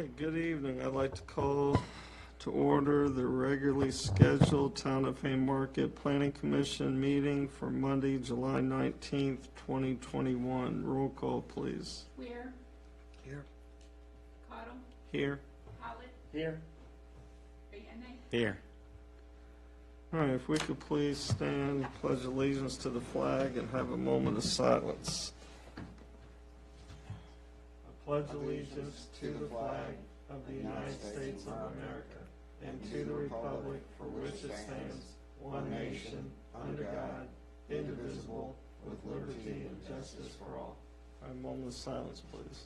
right, good evening. I'd like to call to order the regularly scheduled Town of Haymarket Planning Commission meeting for Monday, July 19th, 2021. Roll call, please. Weir. Here. Cottle. Here. Howlett. Here. Vianney. Here. All right, if we could please stand, pledge allegiance to the flag, and have a moment of silence. I pledge allegiance to the flag of the United States of America and to the republic for which it stands, one nation, under God, indivisible, with liberty and justice for all. All right, a moment of silence, please.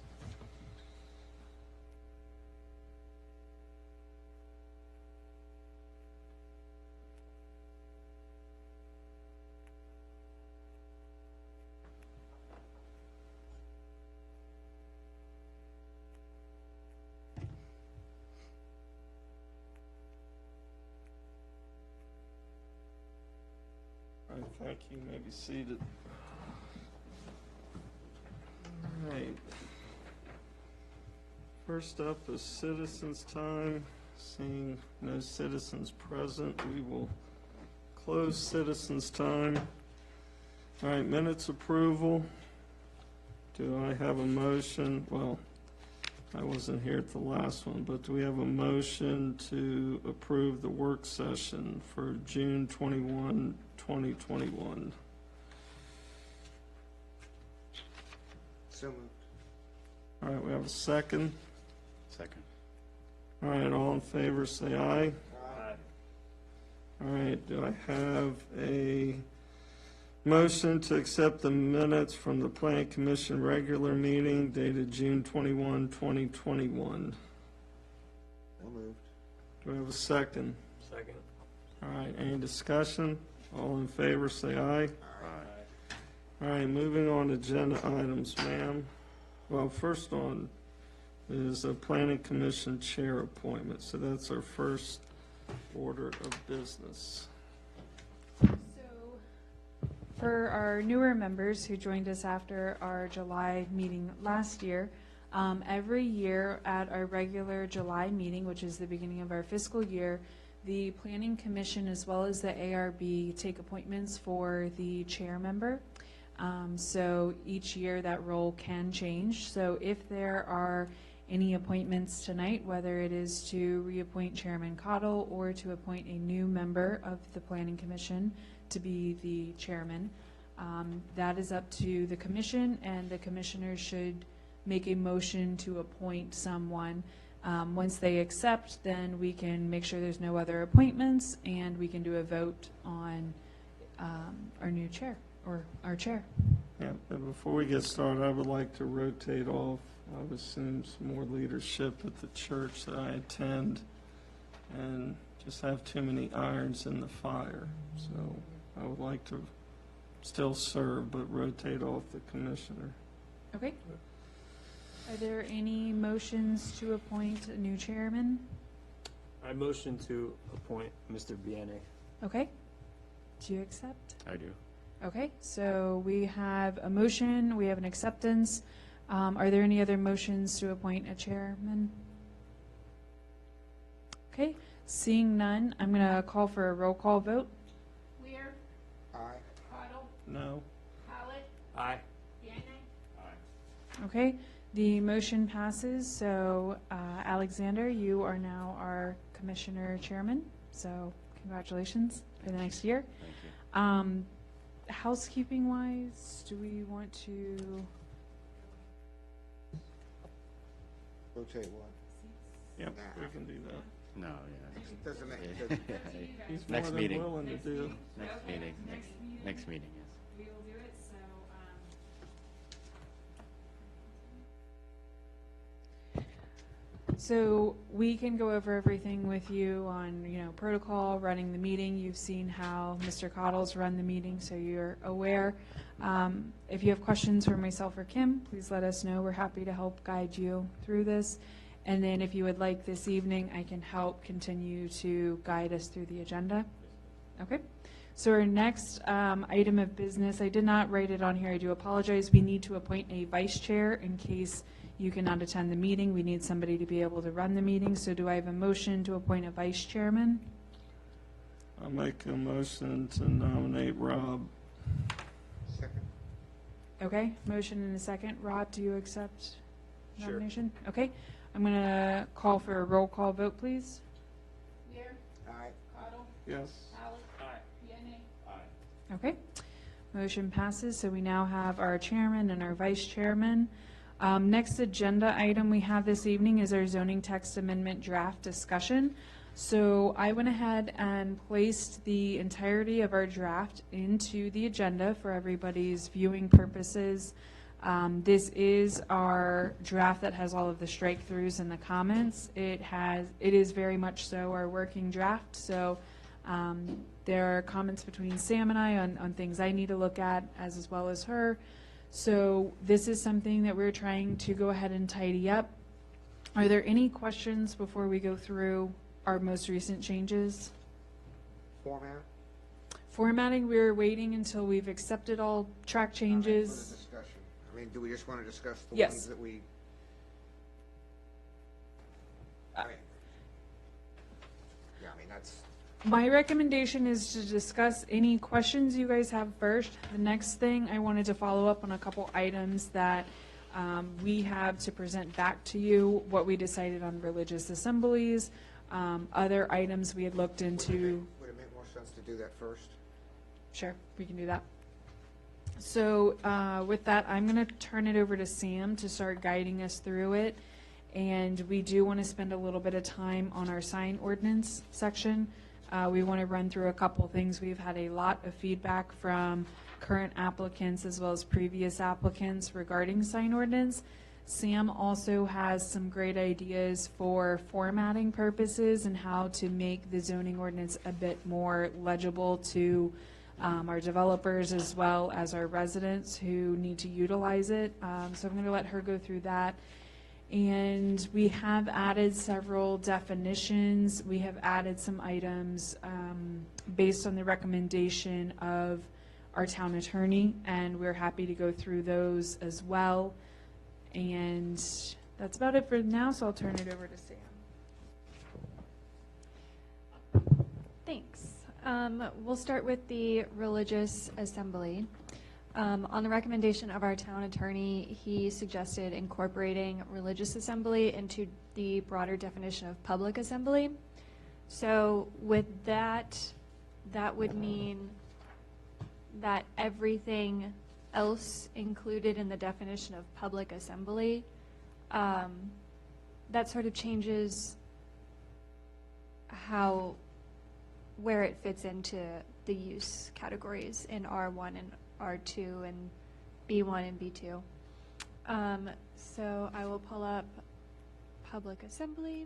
All right, thank you. You may be seated. All right. First up is citizens' time. Seeing no citizens present, we will close citizens' time. All right, minutes approval. Do I have a motion? Well, I wasn't here at the last one, but do we have a motion to approve the work session for June 21, 2021? So moved. All right, we have a second. Second. All right, all in favor, say aye. Aye. All right, do I have a motion to accept the minutes from the Planning Commission regular meeting dated June 21, 2021? So moved. Do I have a second? Second. All right, any discussion? All in favor, say aye. Aye. All right, moving on to agenda items, ma'am. Well, first on is a Planning Commission chair appointment, so that's our first order of business. So, for our newer members who joined us after our July meeting last year, every year at our regular July meeting, which is the beginning of our fiscal year, the Planning Commission as well as the ARB take appointments for the chair member. So each year that role can change. So if there are any appointments tonight, whether it is to reappoint Chairman Cottle or to appoint a new member of the Planning Commission to be the chairman, that is up to the commission, and the commissioners should make a motion to appoint someone. Once they accept, then we can make sure there's no other appointments, and we can do a vote on our new chair, or our chair. Yeah, but before we get started, I would like to rotate off, I would assume, some more leadership at the church that I attend, and just have too many irons in the fire. So I would like to still serve, but rotate off the commissioner. Okay. Are there any motions to appoint a new chairman? I motion to appoint Mr. Vianney. Okay. Do you accept? I do. Okay, so we have a motion, we have an acceptance. Are there any other motions to appoint a chairman? Okay, seeing none, I'm going to call for a roll call vote. Weir. Aye. Cottle. No? Howlett. Aye. Vianney. Aye. Okay, the motion passes. So Alexander, you are now our commissioner chairman. So congratulations for the next year. Thank you. Housekeeping wise, do we want to? Rotate one. Yep, we can do that. No, yeah. Doesn't He's Next more than meeting. willing to do. Next Okay. meeting. Next meeting, yes. We will do it, so, So we can go over everything with you on, protocol, running the meeting. You've seen how Mr. Cottle's run the meeting, so you're aware. If you have questions for myself or Kim, please let us know. We're happy to help guide you through this. And then if you would like this evening, I can help continue to guide us through the agenda. Okay. So our next item of business, I did not write it on here. I do apologize. We need to appoint a vice chair in case you cannot attend the meeting. We need somebody to be able to run the meeting. So do I have a motion to appoint a vice chairman? I'll make a motion to nominate Rob. Second. Okay, motion and a second. Rob, do you accept Sure. nomination? Okay, I'm going to call for a roll call vote, please. Weir, Aye. Cottle, Yes. Salad, Aye. Vianney. Okay, motion passes. So we now have our chairman and our vice chairman. Next agenda item we have this evening is our zoning text amendment draft discussion. So I went ahead and placed the entirety of our draft into the agenda for everybody's viewing purposes. This is our draft that has all of the strike-throughs and the comments. It is very much so our working draft. So there are comments between Sam and I on things I need to look at as well as her. So this is something that we're trying to go ahead and tidy up. Are there any questions before we go through our most recent changes? Format? Formatting, we're waiting until we've accepted all track For changes. the discussion. I mean, do we just want to discuss the Yes. ones that we? Yeah, I mean, that's, My recommendation is to discuss any questions you guys have first. The next thing, I wanted to follow up on a couple items that we have to present back to you, what we decided on religious assemblies, other items we had looked into. would it make more sense to do that first? Sure, we can do that. So with that, I'm going to turn it over to Sam to start guiding us through it. And we do want to spend a little bit of time on our sign ordinance section. We want to run through a couple things. We've had a lot of feedback from current applicants as well as previous applicants regarding sign ordinance. Sam also has some great ideas for formatting purposes and how to make the zoning ordinance a bit more legible to our developers as well as our residents who need to utilize it. So I'm going to let her go through that. And we have added several definitions. We have added some items based on the recommendation of our town attorney, and we're happy to go through those as well. And that's about it for now, so I'll turn it over to Sam. Thanks. We'll start with the religious assembly. On the recommendation of our town attorney, he suggested incorporating religious assembly into the broader definition of public assembly. So with that, that would mean that everything else included in the definition of public assembly, that sort of changes where it fits into the use categories in R1 and R2 and B1 and B2. So I will pull up public assembly.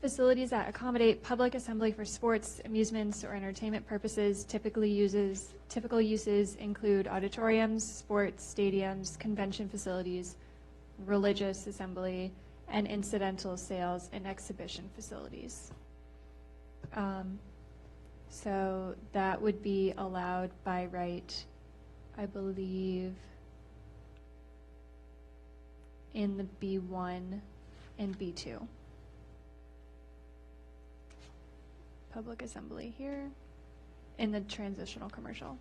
Facilities that accommodate public assembly for sports, amusements, or entertainment purposes. Typical uses include auditoriums, sports, stadiums, convention facilities, religious assembly, and incidental sales and exhibition facilities. So that would be allowed by right, I believe, in the B1 and B2. Public assembly here in the transitional commercial.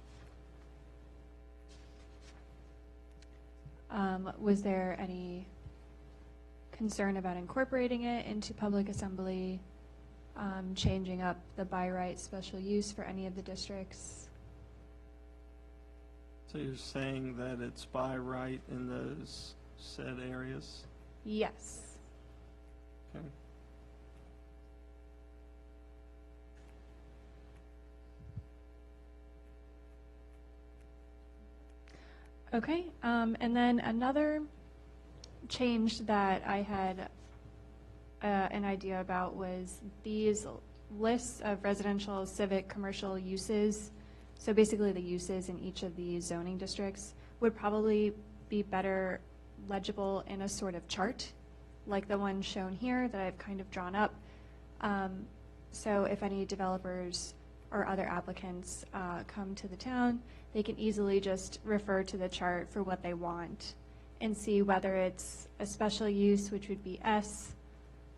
Was there any concern about incorporating it into public assembly? Changing up the by right special use for any of the districts? So you're saying that it's by right in those said areas? Yes. Okay. Okay, and then another change that I had an idea about was these lists of residential, civic, commercial uses. So basically the uses in each of these zoning districts would probably be better legible in a sort of chart, like the one shown here that I've kind of drawn up. So if any developers or other applicants come to the town, they can easily just refer to the chart for what they want and see whether it's a special use, which would be S,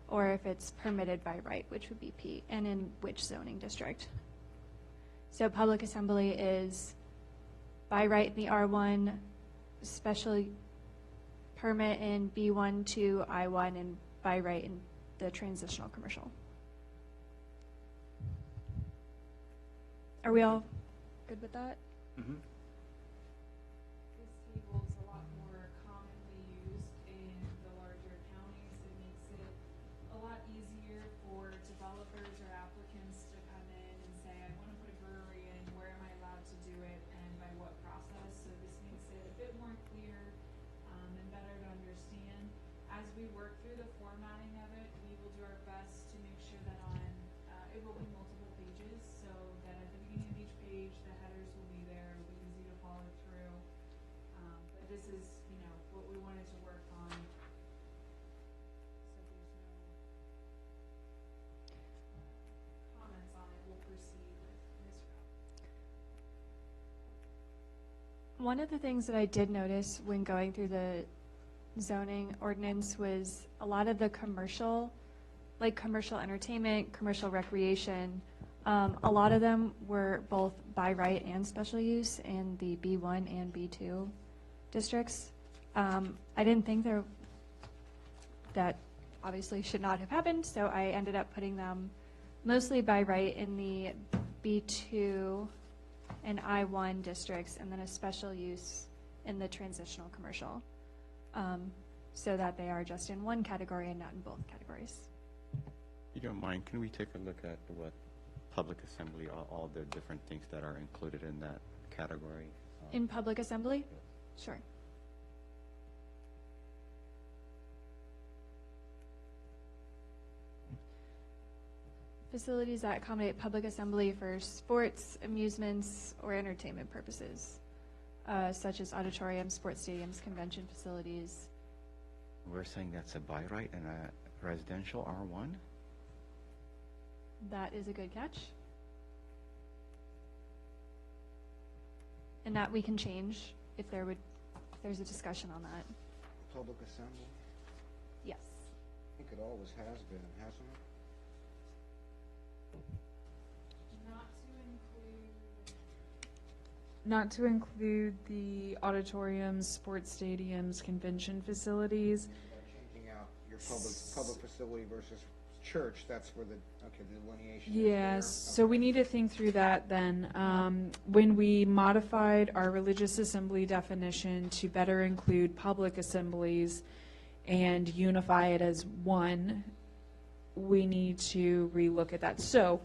or if it's permitted by right, which would be P, and in which zoning district. So public assembly is by right in the R1, special permit in B1 to I1, and by right in the transitional commercial. Are we all good with that? Mhm. This table is a lot more commonly used in the larger counties. It makes it a lot easier for developers or applicants to come in and say, I want to put a brewery in, where am I allowed to do it, and by what process? So this makes it a bit more clear and better to understand. As we work through the formatting of it, we will do our best to make sure that it will be multiple pages, so that at the beginning of each page, the headers will be there, it'll be easy to follow through. But this is, what we wanted to work on. So if there's no comments on it, we'll proceed with this route. One of the things that I did notice when going through the zoning ordinance was a lot of the commercial, like commercial entertainment, commercial recreation, a lot of them were both by right and special use in the B1 and B2 districts. I didn't think that obviously should not have happened, so I ended up putting them mostly by right in the B2 and I1 districts, and then a special use in the transitional commercial, so that they are just in one category and not in both categories. If you don't mind, can we take a look at what public assembly, all the different things that are included in that category? In public assembly? Sure. Facilities that accommodate public assembly for sports, amusements, or entertainment purposes, such as auditoriums, sports stadiums, convention facilities. We're saying that's a by right and a residential R1? That is a good catch. And that we can change if there's a discussion on that. Public assembly? Yes. I think it always has been, hasn't it? Not to include the auditoriums, sports stadiums, convention facilities. Changing out your public facility versus church, that's where the delineation is Yes, there. so we need to think through that then. When we modified our religious assembly definition to better include public assemblies and unify it as one, we need to relook at that. So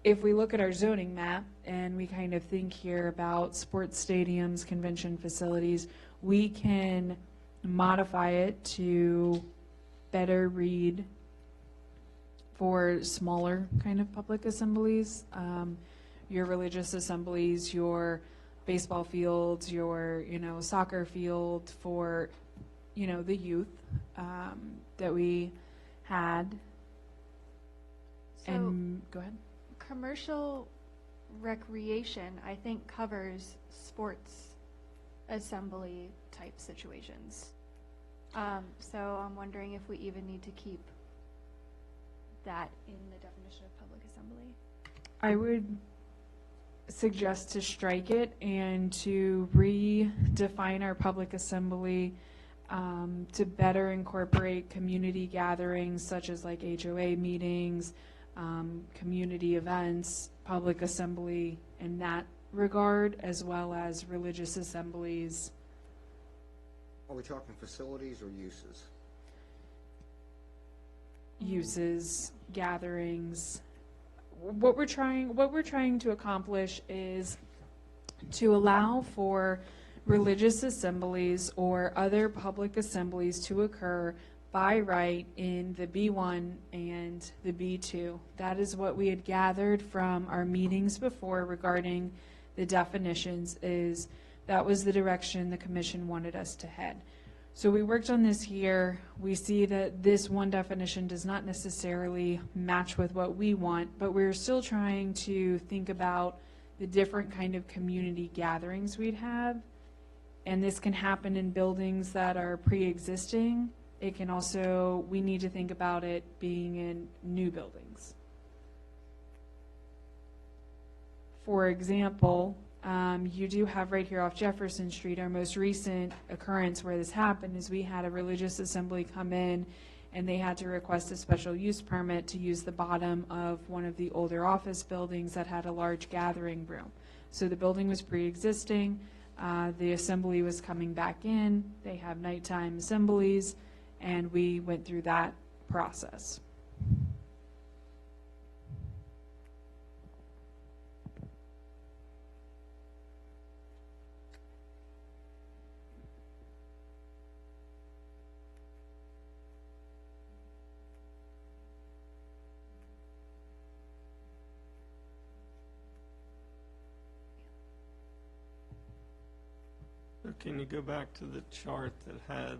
if we look at our zoning map and we kind of think here about sports stadiums, convention facilities, we can modify it to better read for smaller kind of public assemblies, your religious assemblies, your baseball fields, your soccer field for the youth that we had. So And go ahead. commercial recreation, I think, covers sports assembly type situations. So I'm wondering if we even need to keep that in the definition of public assembly. I would suggest to strike it and to redefine our public assembly to better incorporate community gatherings such as like HOA meetings, community events, public assembly in that regard, as well as religious assemblies. Are we talking facilities or uses? Uses, gatherings. What we're trying to accomplish is to allow for religious assemblies or other public assemblies to occur by right in the B1 and the B2. That is what we had gathered from our meetings before regarding the definitions, is that was the direction the commission wanted us to head. So we worked on this here. We see that this one definition does not necessarily match with what we want, but we're still trying to think about the different kind of community gatherings we'd have And this can happen in buildings that are pre-existing. It can also, we need to think about it being in new buildings. For example, you do have right here off Jefferson Street, our most recent occurrence where this happened is we had a religious assembly come in and they had to request a special use permit to use the bottom of one of the older office buildings that had a large gathering room. So the building was pre-existing, the assembly was coming back in, they have nighttime assemblies, and we went through that process. So can you go back to the chart that had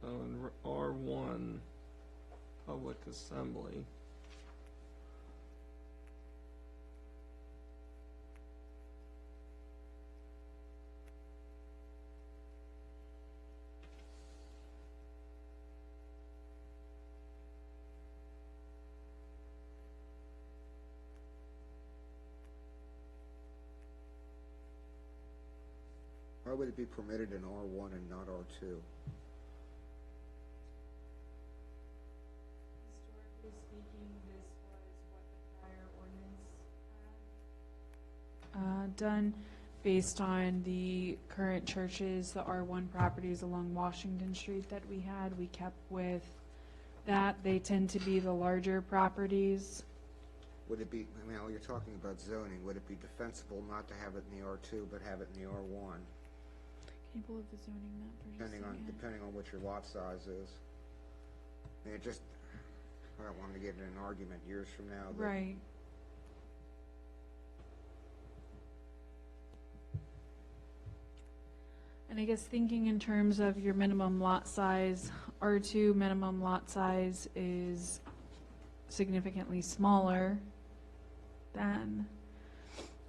in R1 Public Assembly? Why would it be permitted in R1 and not R2? Historically speaking, this was what the prior ordinance had done based on the current churches, the R1 properties along Washington Street that we had. We kept with that. They tend to be the larger properties. Would it be, I mean, you're talking about zoning, would it be defensible not to have it in the R2 but have it in the R1? Can you pull up the zoning map for just a second? Depending on what your lot size is. I mean, I don't want to get in an argument years from now. Right. And I guess thinking in terms of your minimum lot size, R2 minimum lot size is significantly smaller than,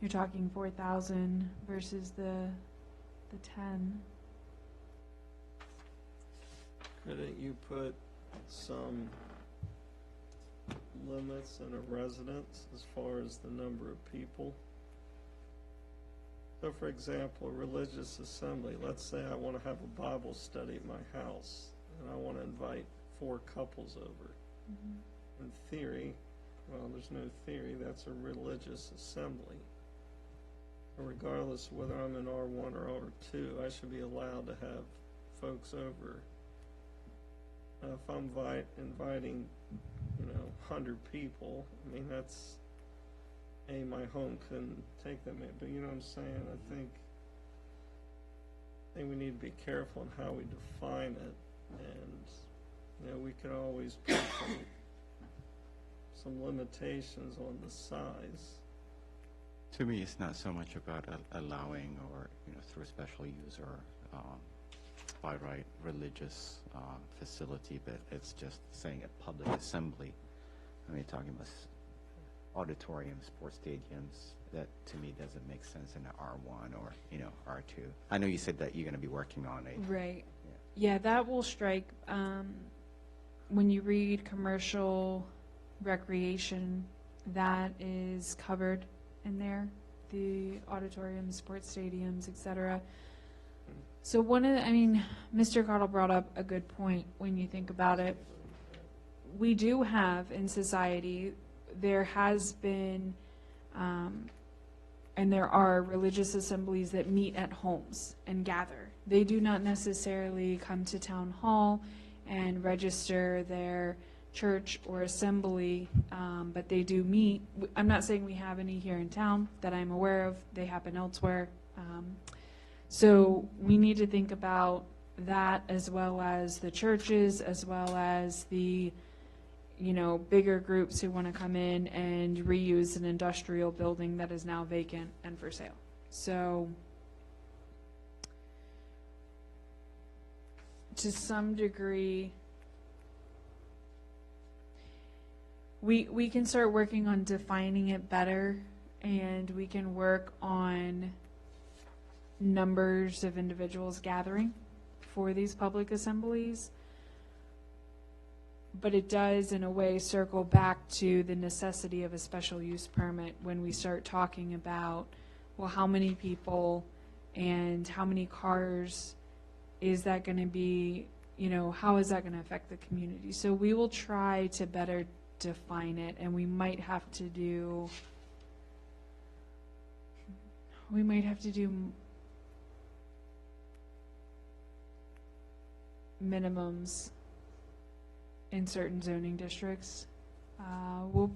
you're talking 4,000 versus the 10. Couldn't you put some limits in a residence as far as the number of people? So for example, a religious assembly, let's say I want to have a Bible study at my house and I want to invite 4 couples over. In theory, well, there's no theory, that's a religious assembly. Regardless of whether I'm in R1 or R2, I should be allowed to have folks over. If I'm inviting, 100 people, I mean, that's, my home couldn't take that many, but you know what I'm saying? I think we need to be careful in how we define it, and, we could always put some limitations on the size. To me, it's not so much about allowing or, through a special use or by right religious facility, but it's just saying a public assembly. I mean, talking about auditoriums, sports stadiums, that to me doesn't make sense in an R1 or, R2. I know you said that you're going to be working on it. Right. Yeah, that will strike, when you read commercial recreation, that is covered in there, the auditoriums, sports stadiums, etc. So Mr. Cottle brought up a good point when you think about it. We do have in society, there has been, and there are religious assemblies that meet at homes and gather. They do not necessarily come to town hall and register their church or assembly, but they do meet. I'm not saying we have any here in town that I'm aware of. They happen elsewhere. So we need to think about that, as well as the churches, as well as the bigger groups who want to come in and reuse an industrial building that is now vacant and for sale. So to some degree, we can start working on defining it better, and we can work on numbers of individuals gathering for these public assemblies. But it does, in a way, circle back to the necessity of a special use permit when we start talking about, well, how many people and how many cars is that going to be, you know, how is that going to affect the community? So we will try to better define it, and we might have to do minimums in certain zoning districts. We'll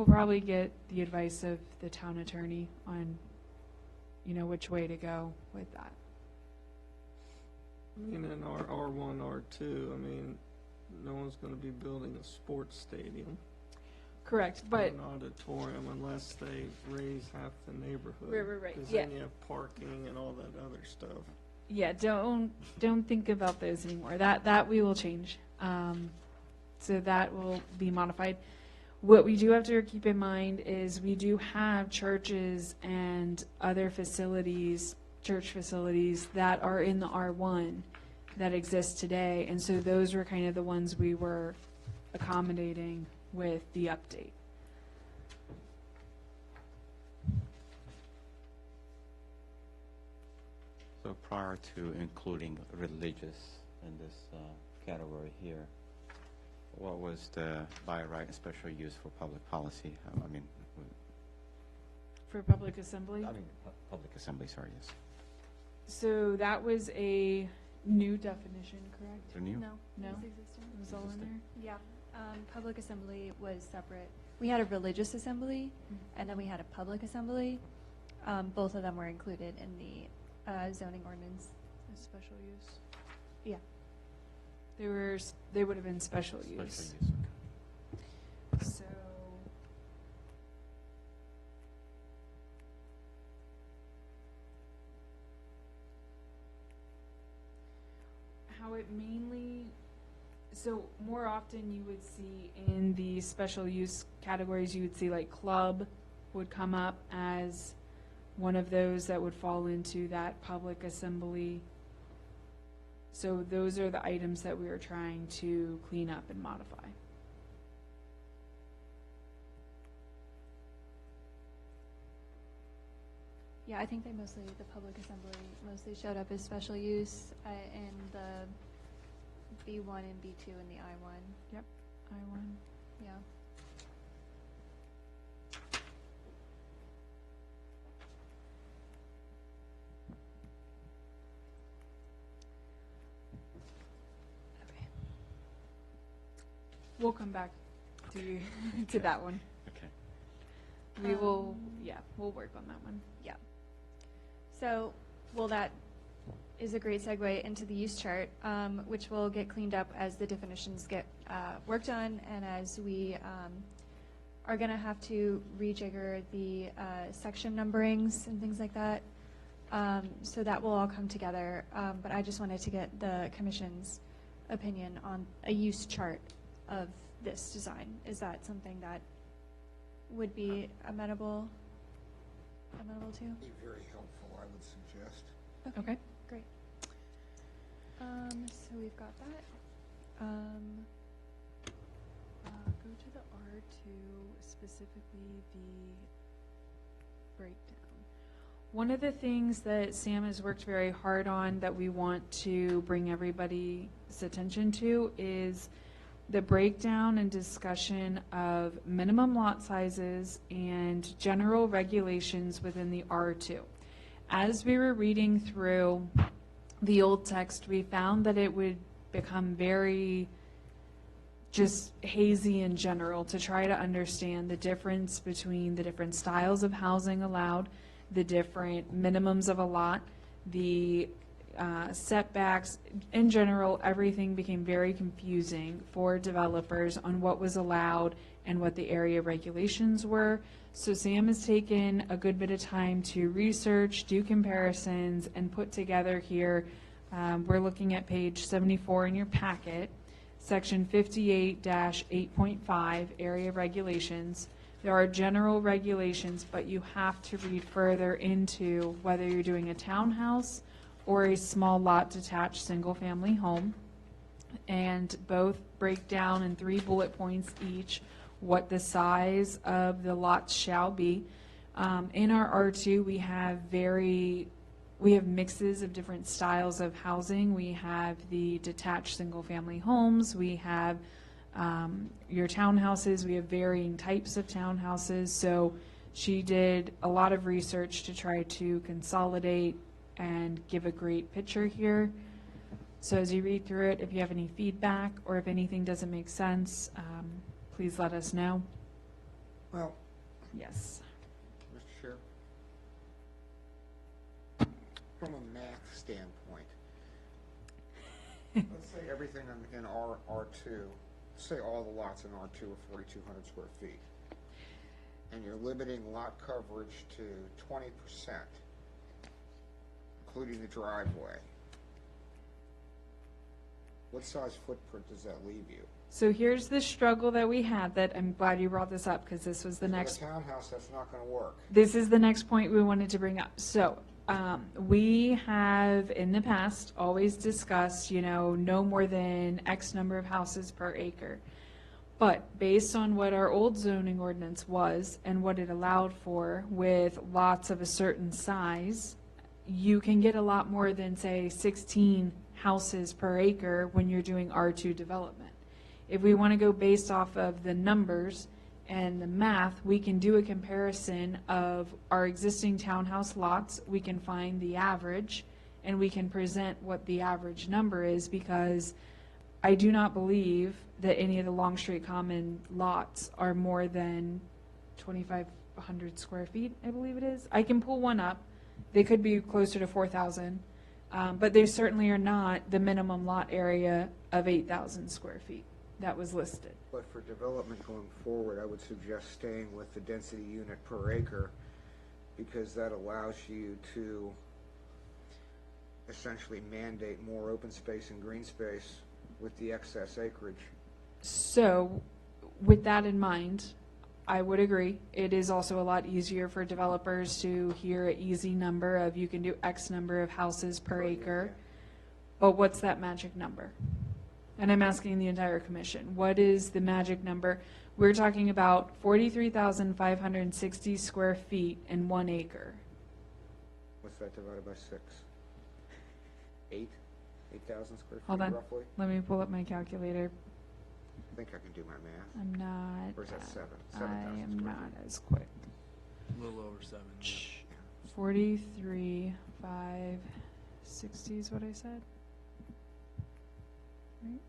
probably get the advice of the town attorney on, you know, which way to go with that. I mean, in our R1, R2, I mean, no one's gonna be building a sports stadium Correct, or but an auditorium unless they raise half the neighborhood. Right, Because yeah. then you have parking and all that other stuff. yeah, don't think about those anymore. That we will change. So that will be modified. What we do have to keep in mind is we do have churches and other facilities, church facilities that are in the R1 that exist today. And so those were kind of the ones we were accommodating with the update. So prior to including religious in this category here, what was the by right and special use for public policy? I mean, For public assembly? public assembly, sorry, yes. So that was a new definition, correct? The new? No. No? It was existing. It was all in there? Yeah, public assembly was separate. We had a religious assembly, and then we had a public assembly. Both of them were included in the zoning ordinance. A special use? Yeah. They would have been special Special use. use, okay. So. How it mainly, so more often you would see in the special use categories, you would see like club would come up as one of those that would fall into that public assembly. So those are the items that we are trying to clean up and modify. Yeah, I think the public assembly mostly showed up as special use in the B1 and B2 and the I1. I1. Yeah. We'll come back to to that one. Okay. We will, we'll work on that one. Yeah. So, well, that is a great segue into the use chart, which will get cleaned up as the definitions get worked on and as we are going to have to rejigger the section numberings and things like that. So that will all come together. But I just wanted to get the commission's opinion on a use chart of this design. Is that something that would be amenable to? Be very helpful, I would suggest. Okay. Great. So we've got that. Go to the R2, specifically the breakdown. One of the things that Sam has worked very hard on that we want to bring everybody's attention to is the breakdown and discussion of minimum lot sizes and general regulations within the R2. As we were reading through the old text, we found that it would become very just hazy in general to try to understand the difference between the different styles of housing allowed, the different minimums of a lot, the setbacks. In general, everything became very confusing for developers on what was allowed and what the area regulations were. So Sam has taken a good bit of time to research, do comparisons, and put together here, we're looking at page 74 in your packet, section 58-8.5, area regulations, There are general regulations, but you have to read further into whether you're doing a townhouse or a small lot detached single-family home. And both break down in 3 bullet points each what the size of the lots shall be. In our R2, we have mixes of different styles of housing. We have the detached single-family homes. We have your townhouses. We have varying types of townhouses. So she did a lot of research to try to consolidate and give a great picture here. So as you read through it, if you have any feedback or if anything doesn't make sense, please let us know. Well, Yes. Mr. Chair, from a math standpoint, let's say everything in R2, say all the lots in R2 are 4,200 square feet, and you're limiting lot coverage to 20%, including the driveway. What size footprint does that leave you? So here's the struggle that we had, that I'm glad you brought this up, because this was the For next a townhouse, that's not gonna work. This is the next point we wanted to bring up. So, we have in the past always discussed, no more than X number of houses per acre. But based on what our old zoning ordinance was and what it allowed for with lots of a certain size, you can get a lot more than, say, 16 houses per acre when you're doing R2 development. If we want to go based off of the numbers and the math, we can do a comparison of our existing townhouse lots. We can find the average, and we can present what the average number is, because I do not believe that any of the Longstreet Common lots are more than 2,500 square feet, I believe it is. I can pull one up. They could be closer to 4,000, but they certainly are not the minimum lot area of 8,000 square feet that was listed. But for development going forward, I would suggest staying with the density unit per acre, because that allows you to essentially mandate more open space and green space with the excess acreage. So, with that in mind, I would agree. It is also a lot easier for developers to hear an easy number of, you can do X number of houses per acre. But what's that magic number? And I'm asking the entire commission, what is the magic number? We're talking about 43,560 square feet in 1 acre. What's that divided by 6? 8,000 square feet Hold on. roughly? Let me pull up my calculator. I think I can do my math. I'm not. Or is that 7? I 7,000 am square not feet. as quick. A little over 7. 43,560 is what I said. Right?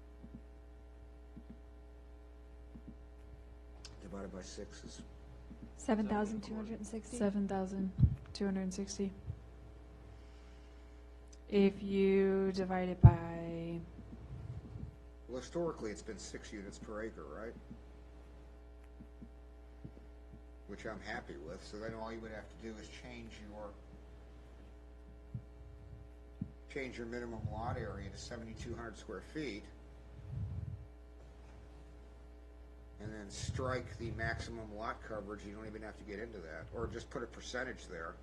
Divided by 6 is 7,260. 7,260. If you divide it by, well, historically, it's been 6 units per acre, right? Which I'm happy with. So then all you would have to do is change your minimum lot area to 7,200 square feet, and then strike the maximum lot coverage. You don't even have to get into that, or just put a percentage there.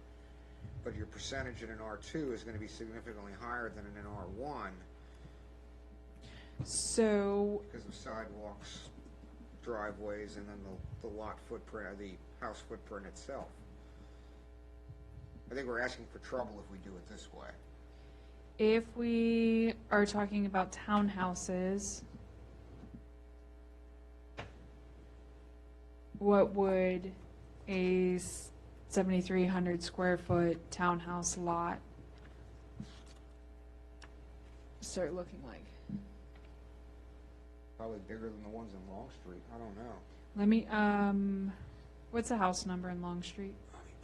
But your percentage in an R2 is going to be significantly higher than in an R1 so because of sidewalks, driveways, and then the lot footprint, or the house footprint itself. I think we're asking for trouble if we do it this way. if we are talking about townhouses, what would a 7,300 square foot townhouse lot start looking like? Probably bigger than the ones in Longstreet. I don't know. Let me, what's the house number in Longstreet?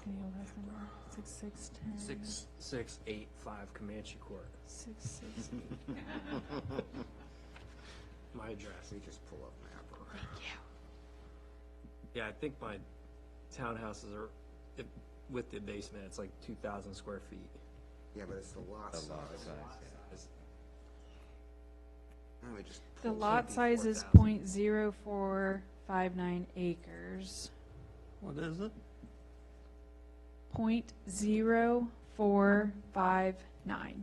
Can you hold house number? 6610. 6685 Comanche Court. 668. My address. Let me just pull up Mapper. Yeah, I think my townhouses are, with the basement, it's like 2,000 square feet. Yeah, but it's the lot size. Let me just The pull lot up. size is 4,000. .0459 acres. What is it? .0459.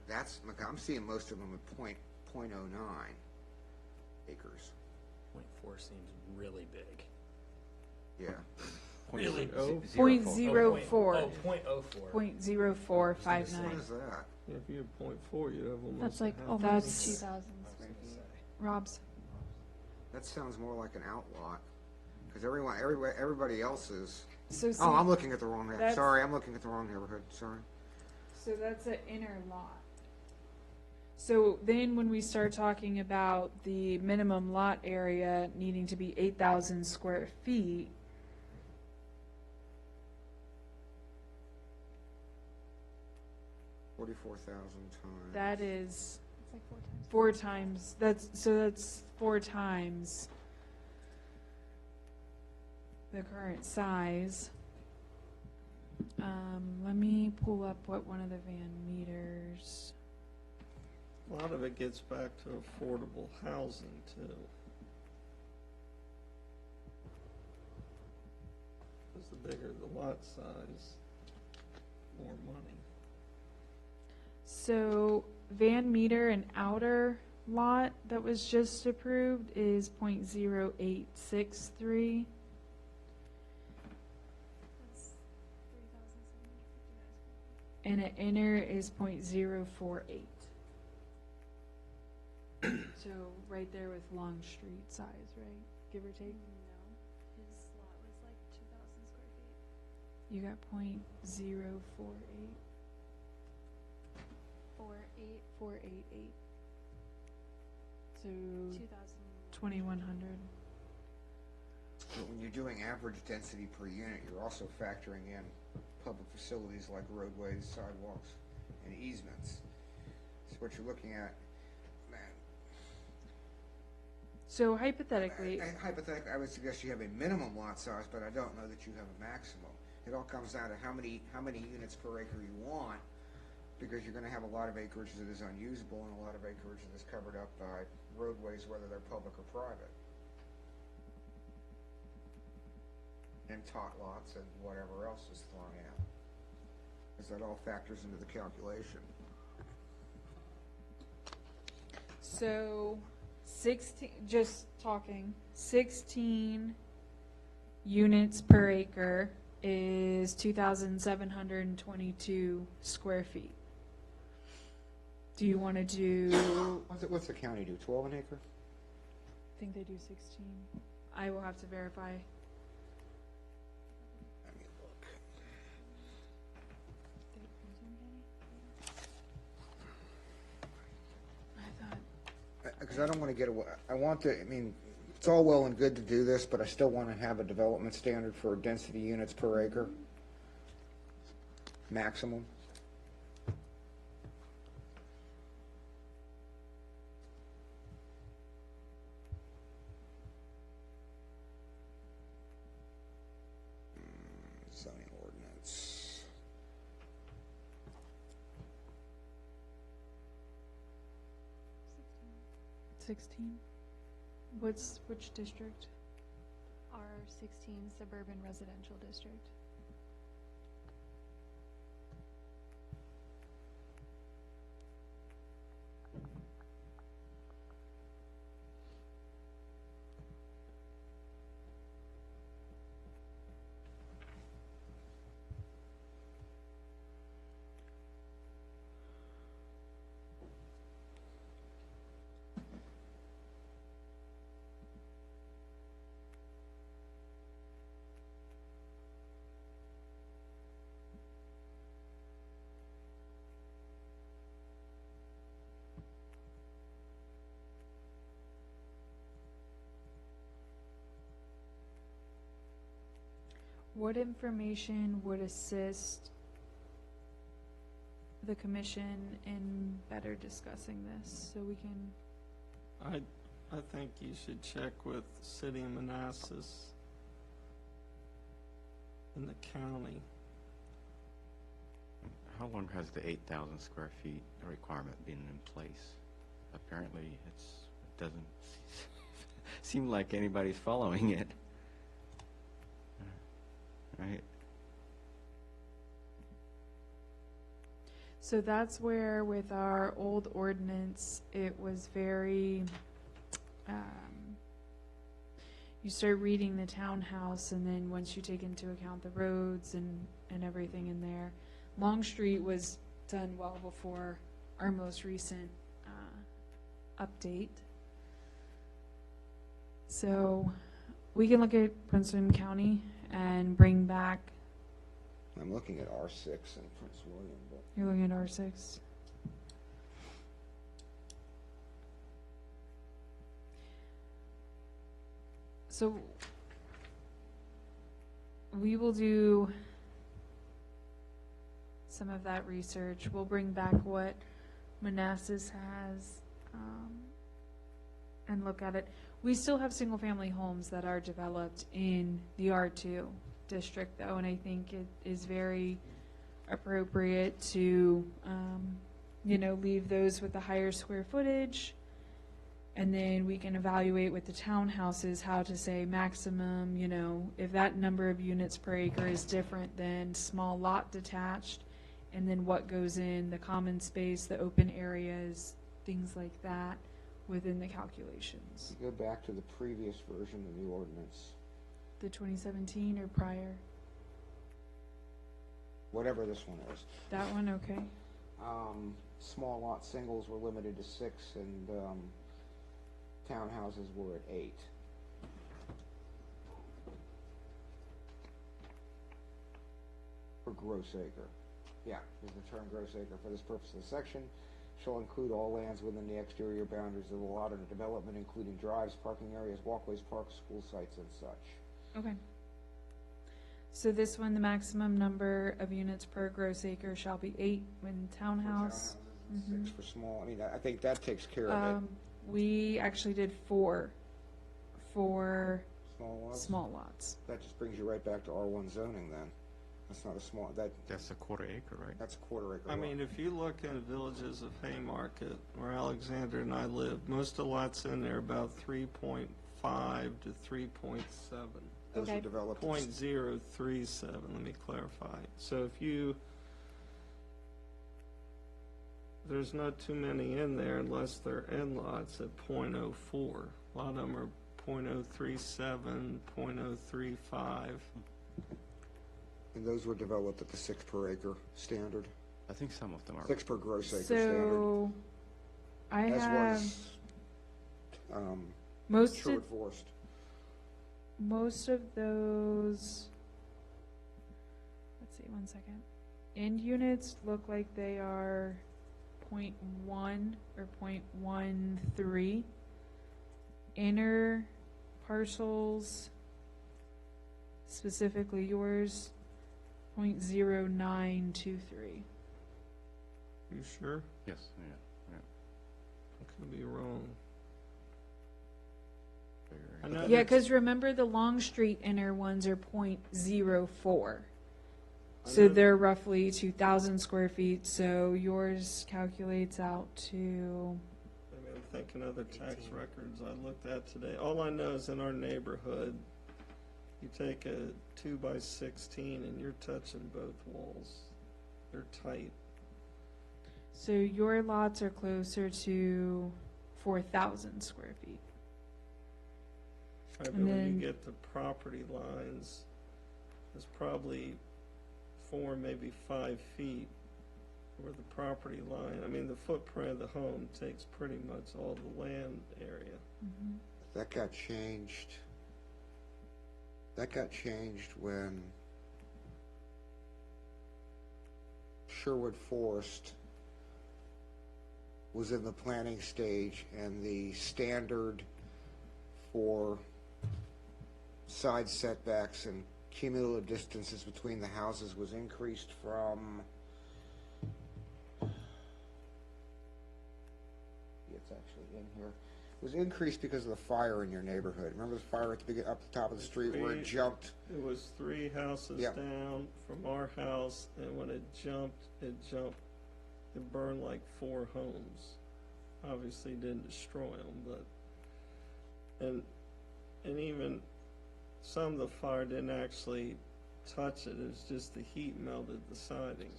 That's, look, I'm seeing most of them at .09 acres. 0.4 seems really big. Yeah. Really? Point Oh, zero point- four. Oh, .04. What .0459. is that? If you had .4, you'd have almost. That's like a half over acre. That's- 2,000 square feet. Rob's. That sounds more like an outlot, because everybody else is, So see, oh, I'm looking at the wrong, that's- sorry, I'm looking at the wrong neighborhood, sorry. so that's an inner lot. So then when we start talking about the minimum lot area needing to be 8,000 square feet, $44,000 times. that is It's like 4 times. 4 times, that's 4 times the current size. Let me pull up what one of the Van meters. A lot of it gets back to affordable housing too. Because the bigger the lot size, more money. So Van meter and outer lot that was just approved is .0863. That's 3,759 And an inner is .048. So right there with Long Street size, right? Give or take? No, his lot was like 2,000 square feet. You got .048. 4,888. So 2,000. 2,100. But when you're doing average density per unit, you're also factoring in public facilities like roadways, sidewalks, and easements. So what you're looking at, man, So hypothetically, hypothetically, I would suggest you have a minimum lot size, but I don't know that you have a maximum. It all comes down to how many units per acre you want, because you're gonna have a lot of acreage that is unusable and a lot of acreage that is covered up by roadways, whether they're public or private. And tot lots and whatever else is thrown in. Because that all factors into the calculation. so 16, just talking, 16 units per acre is 2,722 square feet. Do you want to do, What's the county do, 12 an acre? I think they do 16. I will have to verify. Let me look. I thought, Because I don't want to get away, I want to, I mean, it's all well and good to do this, but I still want to have a development standard for density units per acre. Maximum. Zoning ordinance. 16? Which district? R16 Suburban Residential District. What information would assist the commission in better discussing this, so we can, I think you should check with City of Manassas and the county. How long has the 8,000 square feet requirement been in place? Apparently, it's doesn't seem like anybody's following it. Right? So that's where with our old ordinance, it was very, you start reading the townhouse, and then once you take into account the roads and everything in there, Long Street was done well before our most recent update. So we can look at Prince William County and bring back, I'm looking at R6 in Prince William, but you're looking at R6. So we will do some of that research. We'll bring back what Manassas has and look at it. We still have single-family homes that are developed in the R2 district, though, and I think it is very appropriate to, leave those with the higher square footage. And then we can evaluate with the townhouses how to say maximum, if that number of units per acre is different than small lot detached, and then what goes in the common space, the open areas, things like that within the calculations. go back to the previous version of the ordinance, The 2017 or prior? whatever this one is. That one, okay. Small lot singles were limited to 6, and townhouses were at 8. Per gross acre. Yeah, there's the term gross acre. For this purpose of the section, shall include all lands within the exterior boundaries of the lot under development, including drives, parking areas, walkways, parks, school sites, and such. Okay. So this one, the maximum number of units per gross acre shall be 8 when townhouse. For townhouses and 6 for small. I mean, I think that takes care of it. We actually did 4 for Small lots? small lots. That just brings you right back to R1 zoning then. That's not a small, That's a quarter acre, right? that's a quarter acre I lot. mean, if you look at villages of Haymarket, where Alexander and I live, most of the lots in there are about 3.5 to 3.7. Those were Okay. developed. 0.037, let me clarify. So if you, there's not too many in there unless they're end lots at 0.04. A lot of them are 0.037, 0.035. And those were developed at the 6 per acre standard. I think some of them are. 6 per gross acre standard. So I As have was most Sherwood of, Forest. most of those, let's see, one second. End units look like they are 0.1 or 0.13. Inner parcels, specifically yours, 0.0923. You sure? Yes, yeah. I could be wrong. I Very- know Yeah, that- because remember the Long Street inner ones are 0.04. I So know- they're roughly 2,000 square feet, so yours calculates out to, Maybe I'm thinking other tax records I looked at today. All I know is in our neighborhood, you take a 2x16 and you're touching both walls. They're tight. so your lots are closer to 4,000 square feet. Right, but And when then- you get the property lines, there's probably 4, maybe 5 feet where the property line, I mean, the footprint of the home takes pretty much all the land area. That got changed. That got changed when Sherwood Forest was in the planning stage, and the standard for side setbacks and cumulative distances between the houses was increased from, it's actually in here, it was increased because of the fire in your neighborhood. Remember the fire at the up the top of the street where it jumped? It was 3 houses Yep. down from our house, and when it burned like 4 homes. Obviously didn't destroy them, but and even some of the fire didn't actually touch it, it was just the heat melted the siding.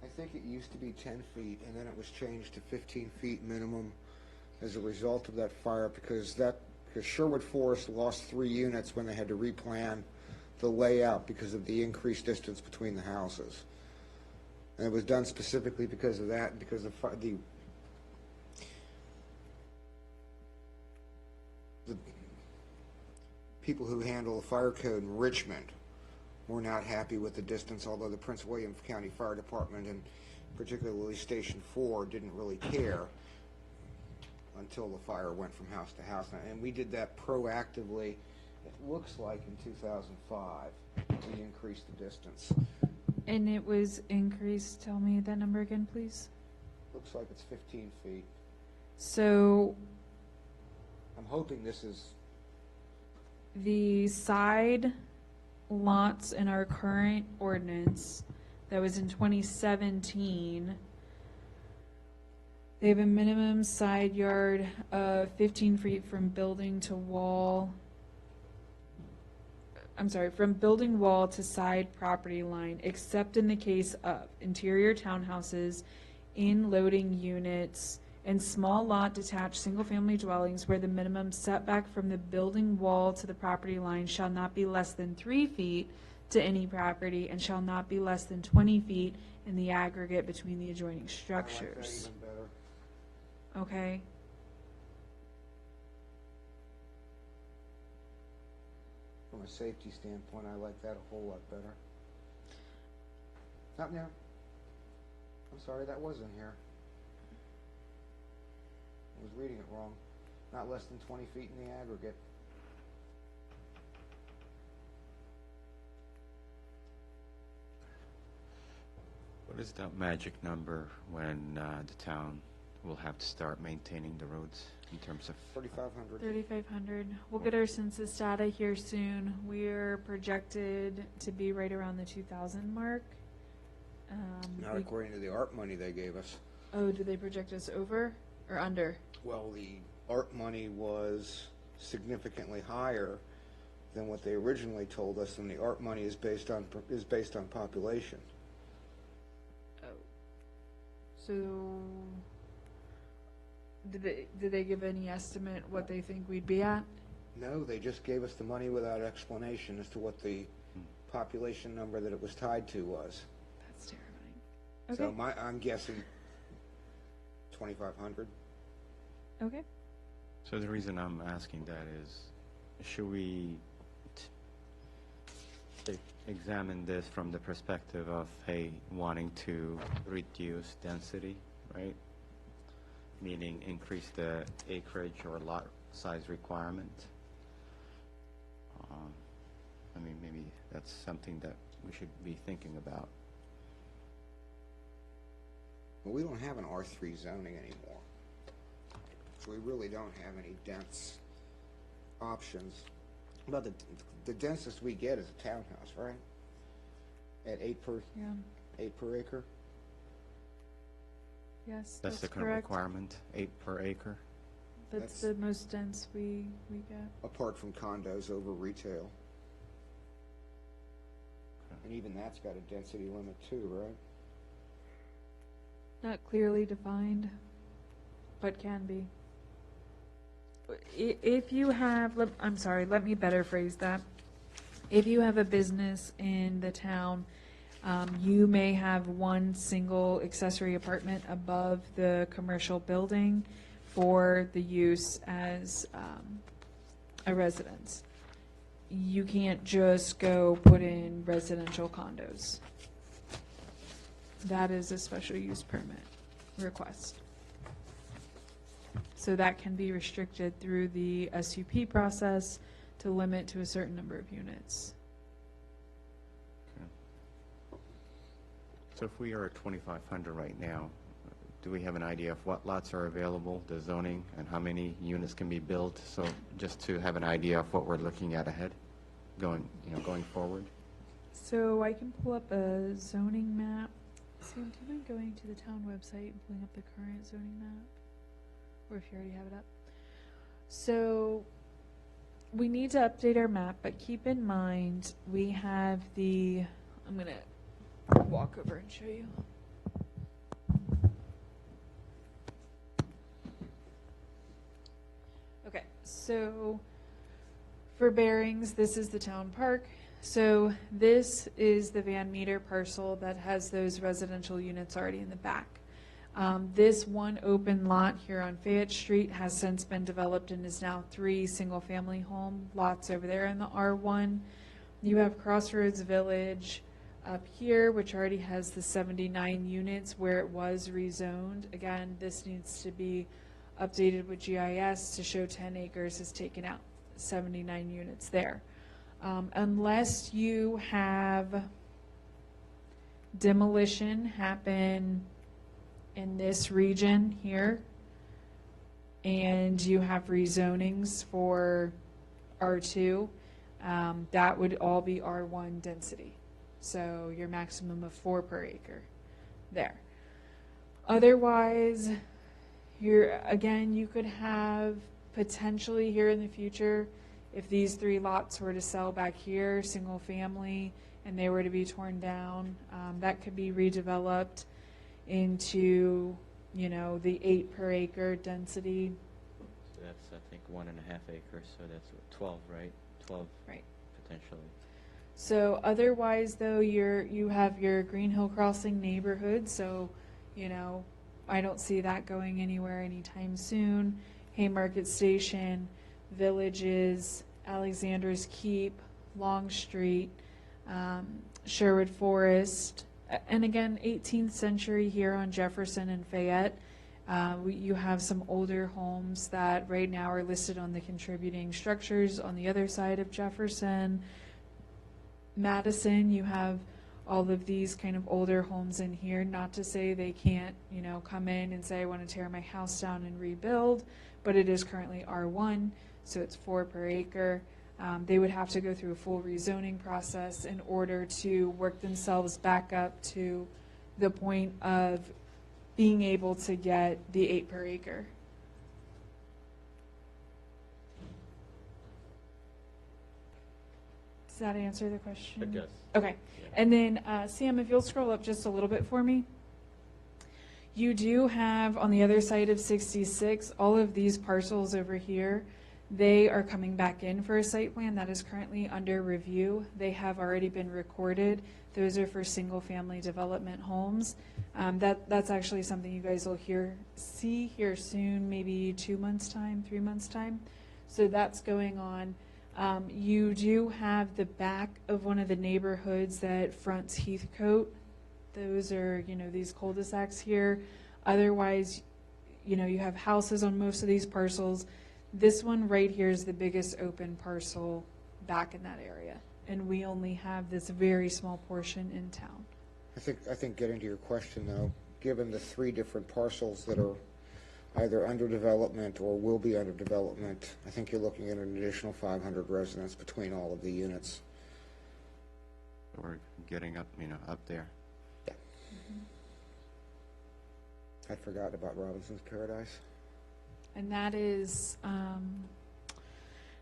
I think it used to be 10 feet, and then it was changed to 15 feet minimum as a result of that fire, because Sherwood Forest lost 3 units when they had to replan the layout because of the increased distance between the houses. And it was done specifically because of that, because of the people who handle the fire code in Richmond were not happy with the distance, although the Prince William County Fire Department and particularly Station 4 didn't really care until the fire went from house to house. And we did that proactively. It looks like in 2005, we increased the distance. And it was increased, tell me that number again, please. Looks like it's 15 feet. So I'm hoping this is, the side lots in our current ordinance that was in 2017, they have a minimum side yard of 15 feet from building to wall. I'm sorry, from building wall to side property line, except in the case of interior townhouses, in-loading units, and small lot detached single-family dwellings where the minimum setback from the building wall to the property line shall not be less than 3 feet to any property and shall not be less than 20 feet in the aggregate between the adjoining I like that structures. even better. Okay? From a safety standpoint, I like that a whole lot better. Not now. I'm sorry, that was in here. I was reading it wrong. Not less than 20 feet in the aggregate. What is that magic number when the town will have to start maintaining the roads in terms of? 3,500. 3,500. We'll get our census data here soon. We're projected to be right around the 2,000 mark. Not we- according to the ARP money they gave us. Oh, do they project us over or under? Well, the ARP money was significantly higher than what they originally told us, and the ARP money is based on population. Oh. So, did they give any estimate what they think we'd be at? No, they just gave us the money without explanation as to what the population number that it was tied to was. That's terrifying. So Okay. I'm guessing 2,500. Okay. So the reason I'm asking that is, should we examine this from the perspective of, hey, wanting to reduce density, right? Meaning increase the acreage or lot size requirement? I mean, maybe that's something that we should be thinking about. Well, we don't have an R3 zoning anymore. So we really don't have any dense options. But the densest we get is a townhouse, right? At 8 per Yeah. acre. Yes, That's the current correct. requirement, 8 per acre? That's That's- the most dense we get. Apart from condos over retail. And even that's got a density limit too, right? Not clearly defined, but can be. If you have, I'm sorry, let me better phrase that. If you have a business in the town, you may have one single accessory apartment above the commercial building for the use as a residence. You can't just go put in residential condos. That is a special use permit request. So that can be restricted through the SUP process to limit to a certain number of units. So if we are at 2,500 right now, do we have an idea of what lots are available, the zoning, and how many units can be built? So just to have an idea of what we're looking at ahead, going forward? So I can pull up a zoning map. Sam, do you mind going to the town website and pulling up the current zoning map? Or if you already have it up. So we need to update our map, but keep in mind, we have I'm going to walk over and show you. Okay, so for bearings, this is the town park. So this is the Van Meter parcel that has those residential units already in the back. This one open lot here on Fayette Street has since been developed and is now 3 single-family home lots over there in the R1. You have Crossroads Village up here, which already has the 79 units where it was rezoned. Again, this needs to be updated with GIS to show 10 acres is taken out, 79 units there. Unless you have demolition happen in this region here, and you have rezonings for R2, that would all be R1 density. So your maximum of 4 per acre there. Otherwise, again, you could have potentially here in the future, if these 3 lots were to sell back here, single family, and they were to be torn down, that could be redeveloped into, the 8 per acre density. So that's, I think, 1.5 acres, so that's 12, right? 12 Right. potentially. So otherwise, though, you have your Green Hill Crossing neighborhood, so, I don't see that going anywhere anytime soon. Haymarket Station, Villages, Alexander's Keep, Long Street, Sherwood Forest, and again, 18th century here on Jefferson and Fayette. You have some older homes that right now are listed on the contributing structures on the other side of Jefferson. Madison, you have all of these kind of older homes in here. Not to say they can't, come in and say, I want to tear my house down and rebuild, but it is currently R1, so it's 4 per acre. They would have to go through a full rezoning process in order to work themselves back up to the point of being able to get the 8 per acre. Does that answer the question? It does. Okay. And then, Sam, if you'll scroll up just a little bit for me. You do have, on the other side of 66, all of these parcels over here. They are coming back in for a site plan that is currently under review. They have already been recorded. Those are for single-family development homes. That's actually something you guys will see here soon, maybe 2 months' time, 3 months' time. So that's going on. You do have the back of one of the neighborhoods that fronts Heathcote. Those are, these cul-de-sacs here. Otherwise, you have houses on most of these parcels. This one right here is the biggest open parcel back in that area. And we only have this very small portion in town. I think getting to your question though, given the 3 different parcels that are either under development or will be under development, I think you're looking at an additional 500 residents between all of the units. We're getting up, up there. Yeah. I'd forgotten about Robinson's Paradise. And that is,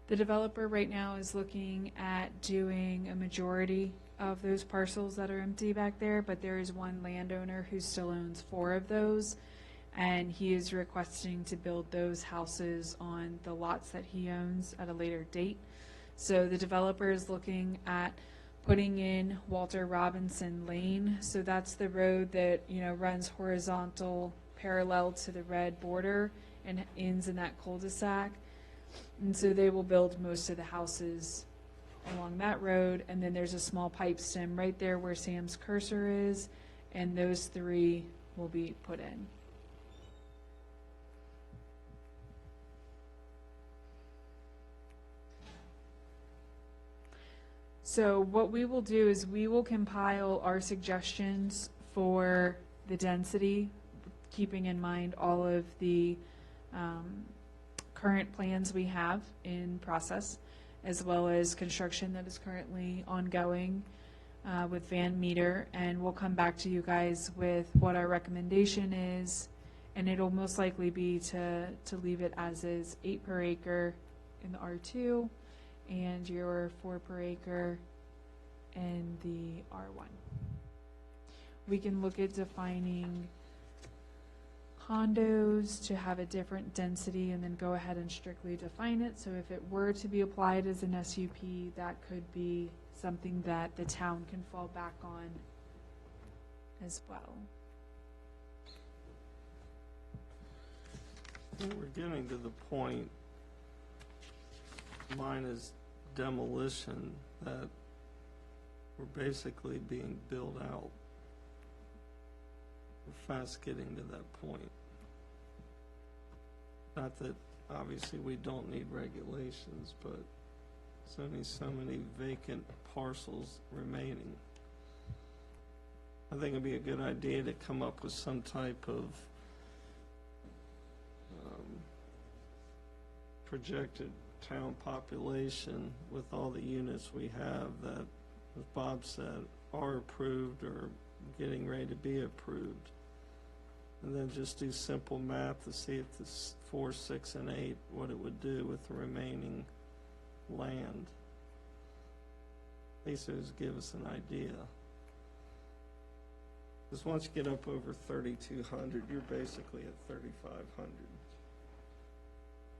the developer right now is looking at doing a majority of those parcels that are empty back there, but there is one landowner who still owns 4 of those, and he is requesting to build those houses on the lots that he owns at a later date. So the developer is looking at putting in Walter Robinson Lane. So that's the road that, runs horizontal parallel to the red border and ends in that cul-de-sac. And so they will build most of the houses along that road. And then there's a small pipe stem right there where Sam's cursor is, and those 3 will be put in. So what we will do is we will compile our suggestions for the density, keeping in mind all of the current plans we have in process, as well as construction that is currently ongoing with Van Meter, and we'll come back to you guys with what our recommendation is, and it'll most likely be to leave it as is, 8 per acre in the R2, and your 4 per acre in the R1. We can look at defining condos to have a different density and then go ahead and strictly define it. So if it were to be applied as an SUP, that could be something that the town can fall back on as well. We're getting to the point, mine is demolition, that we're basically being built out. We're fast getting to that point. Not that, obviously, we don't need regulations, but there's only so many vacant parcels remaining. I think it'd be a good idea to come up with some type of projected town population with all the units we have that, as Bob said, are approved or getting ready to be approved. And then just do simple math to see if this 4, 6, and 8, what it would do with the remaining land. At least it would give us an idea. Because once you get up over 3,200, you're basically at 3,500,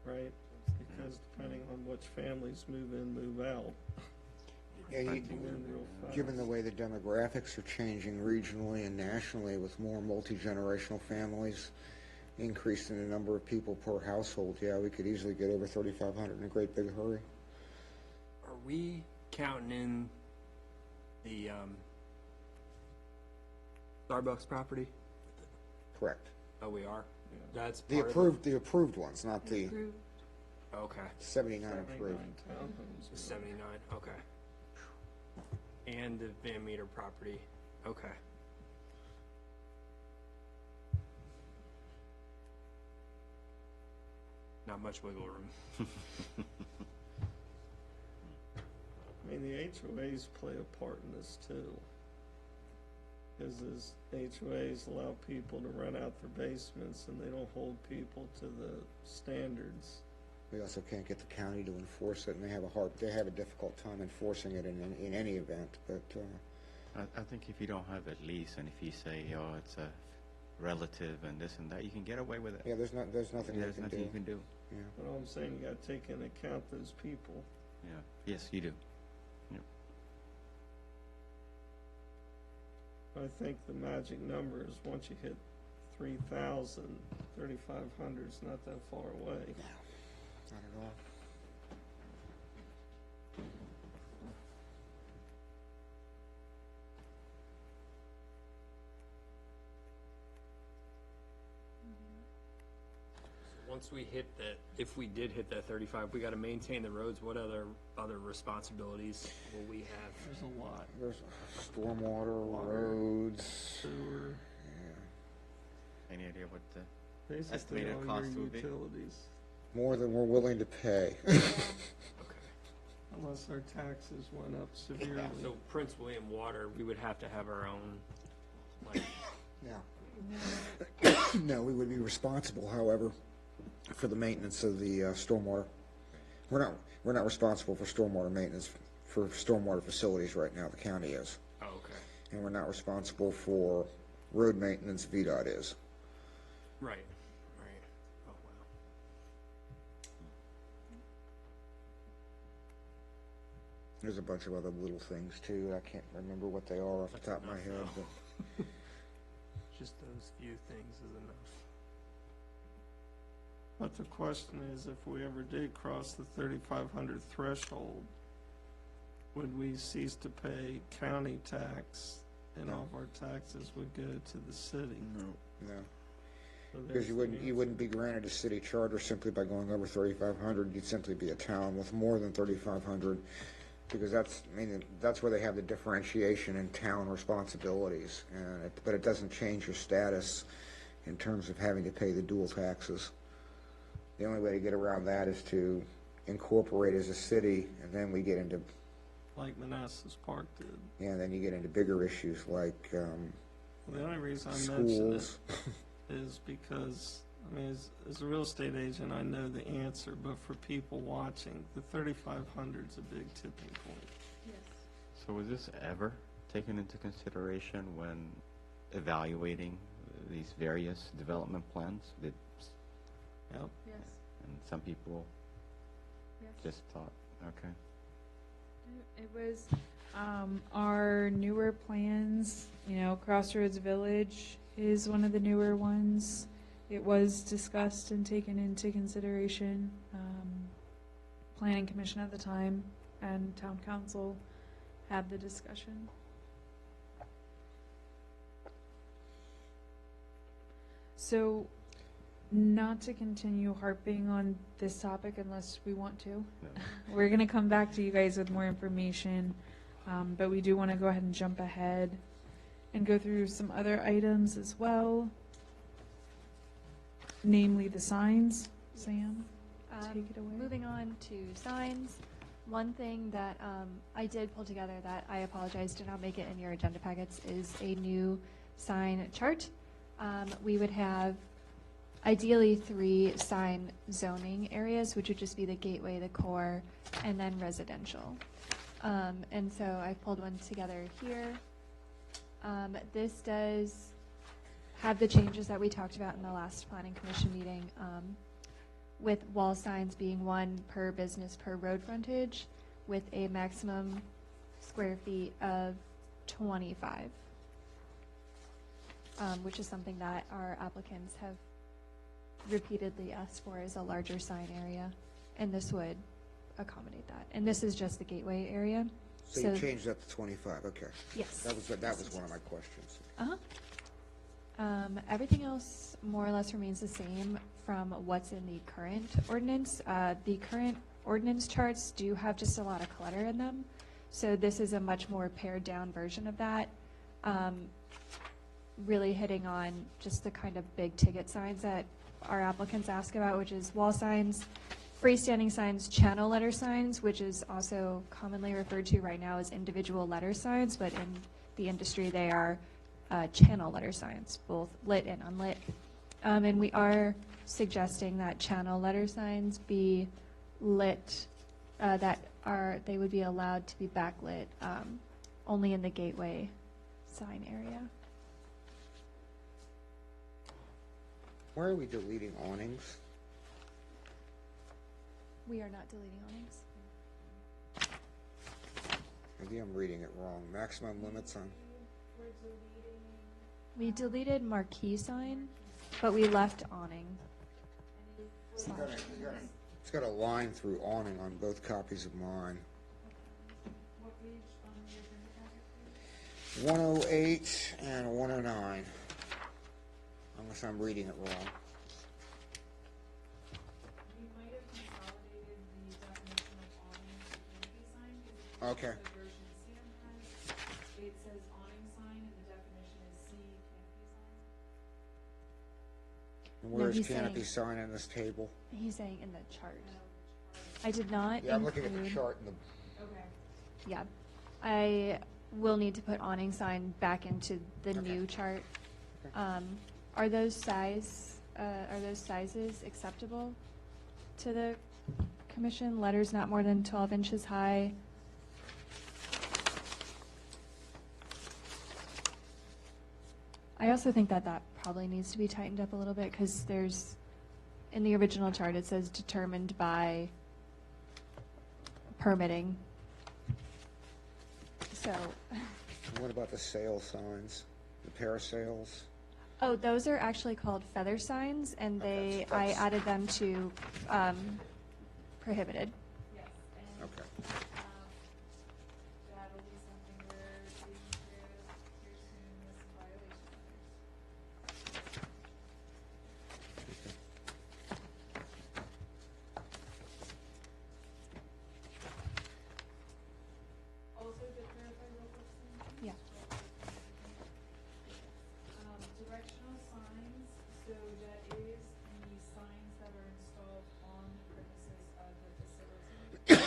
right? Because depending on which families move in, move out. Yeah, affecting them real fast. given the way the demographics are changing regionally and nationally with more multi-generational families, increasing the number of people per household, yeah, we could easily get over 3,500 in a great big hurry. Are we counting in the Starbucks property? Correct. Oh, we are? That's The part the approved ones, not the of the, okay, 79 approved. 79 townhomes. 79, okay. And the Van Meter property, okay. Not much wiggle room. I mean, the HOAs play a part in this too. Because as HOAs allow people to rent out their basements and they don't hold people to the standards. We also can't get the county to enforce it, and they have a difficult time enforcing it in any event, but, I think if you don't have a lease and if you say, oh, it's a relative and this and that, you can get away with it. yeah, there's nothing There's we can nothing do. you can do. Yeah. But all I'm saying, you gotta take into account those people. Yeah. Yes, you do. I think the magic number is once you hit 3,000, 3,500 is not that far away. Not at all. Once we hit that, if we did hit that 35, we gotta maintain the roads, what other responsibilities will we have? There's a lot. There's stormwater, Water. roads, Sewer, yeah. Any idea what the basically estimated all your cost would be? utilities. More than we're willing to pay. Okay. Unless our taxes went up severely. So Prince William Water, we would have to have our own, like, No. No, we would be responsible, however, for the maintenance of the stormwater. We're not responsible for stormwater maintenance for stormwater facilities right now. The county is, oh, okay, and we're not responsible for road maintenance. VDOT is. right, right, oh, wow. There's a bunch of other little things too. I can't remember what they are off the top of my head, but Just those few things is enough. But the question is, if we ever did cross the 3,500 threshold, would we cease to pay county tax and all of our taxes would go to the city? no. So Because there's you the wouldn't be granted a city charter simply by going over 3,500. You'd simply be a town with more than 3,500, because that's where they have the differentiation in town responsibilities. But it doesn't change your status in terms of having to pay the dual taxes. The only way to get around that is to incorporate as a city, and then we get into, Like Manassas Park did. then you get into bigger issues like The only reason I mention it schools. is because I mean, as a real estate agent, I know the answer, but for people watching, the 3,500 is a big tipping point. So was this ever taken into consideration when evaluating these various development plans? Yep. Yes. And some people Yes. just thought, okay. It was our newer plans, you know, Crossroads Village is one of the newer ones. It was discussed and taken into consideration. Planning Commission at the time and Town Council had the discussion. So, not to continue harping on this topic unless we want to. No. We're going to come back to you guys with more information, but we do want to go ahead and jump ahead and go through some other items as well, namely the signs. Sam, take it away. Moving on to signs, one thing that I did pull together that I apologize did not make it in your agenda packets is a new sign chart. We would have ideally 3 sign zoning areas, which would just be the gateway, the core, and then residential. And so I pulled one together here. This does have the changes that we talked about in the last Planning Commission meeting, with wall signs being 1 per business per road frontage, with a maximum square feet of 25, which is something that our applicants have repeatedly asked for, is a larger sign area, and this would accommodate that. And this is just the gateway area. So you changed that to 25, okay. Yes. That was one of my questions. Everything else more or less remains the same from what's in the current ordinance. The current ordinance charts do have just a lot of clutter in them, so this is a much more pared down version of that, really hitting on just the kind of big ticket signs that our applicants ask about, which is wall signs, freestanding signs, channel letter signs, which is also commonly referred to right now as individual letter signs, but in the industry they are channel letter signs, both lit and unlit. And we are suggesting that channel letter signs be lit, they would be allowed to be backlit only in the gateway sign area. Why are we deleting awnings? We are not deleting awnings. Maybe I'm reading it wrong. Maximum limits on, We deleted marquee sign, but we left awning. it's got a line through awning on both copies of mine. 108 and 109. Unless I'm reading it wrong. We might have consolidated the definition of awning to canopy sign, because Okay. the version Sam has, it says awning sign, and the definition is C, canopy sign. And where's he's canopy saying- sign in this table? He's saying in the chart. I did not Yeah, I'm looking at the include- chart in the, Okay. Yeah, I will need to put awning sign back into the Okay. new chart. Okay. Are those sizes acceptable to the commission? Letters not more than 12 inches high. I also think that probably needs to be tightened up a little bit, because in the original chart, it says determined by permitting. So, what about the sale signs? The parasails? oh, those are actually called feather signs, and Okay, I that's- added them to prohibited. Yes, and Okay. that'll be something we're taking care of here soon with some violation letters. Also, to clarify real quick, Sam? Yeah. Directional signs, so that is the signs that are installed on the premises of the facility,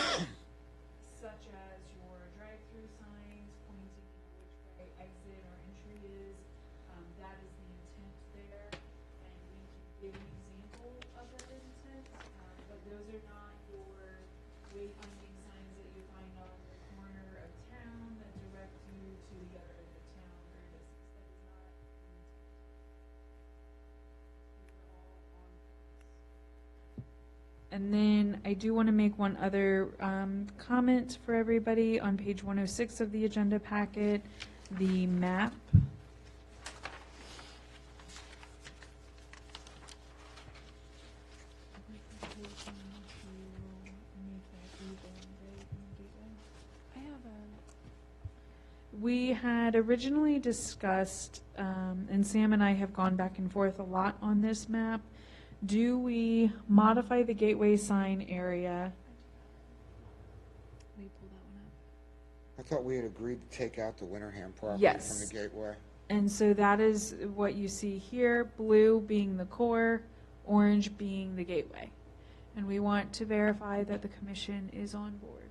such as your drive-through signs pointing which way exit or entry is. That is the intent there, and we can give an example of residences, but those are not your wayfinding signs that you find on the corner of town that direct you to the other end of town or distance. That is not the intent. Those are all on purpose. And then I do want to make one other comment for everybody on page 106 of the agenda packet, the map. I have a, We had originally discussed, and Sam and I have gone back and forth a lot on this map. Do we modify the gateway sign area? Will you pull that one up? I thought we had agreed to take out the Winterham property Yes. from the gateway. And so that is what you see here, blue being the core, orange being the gateway. And we want to verify that the commission is on board.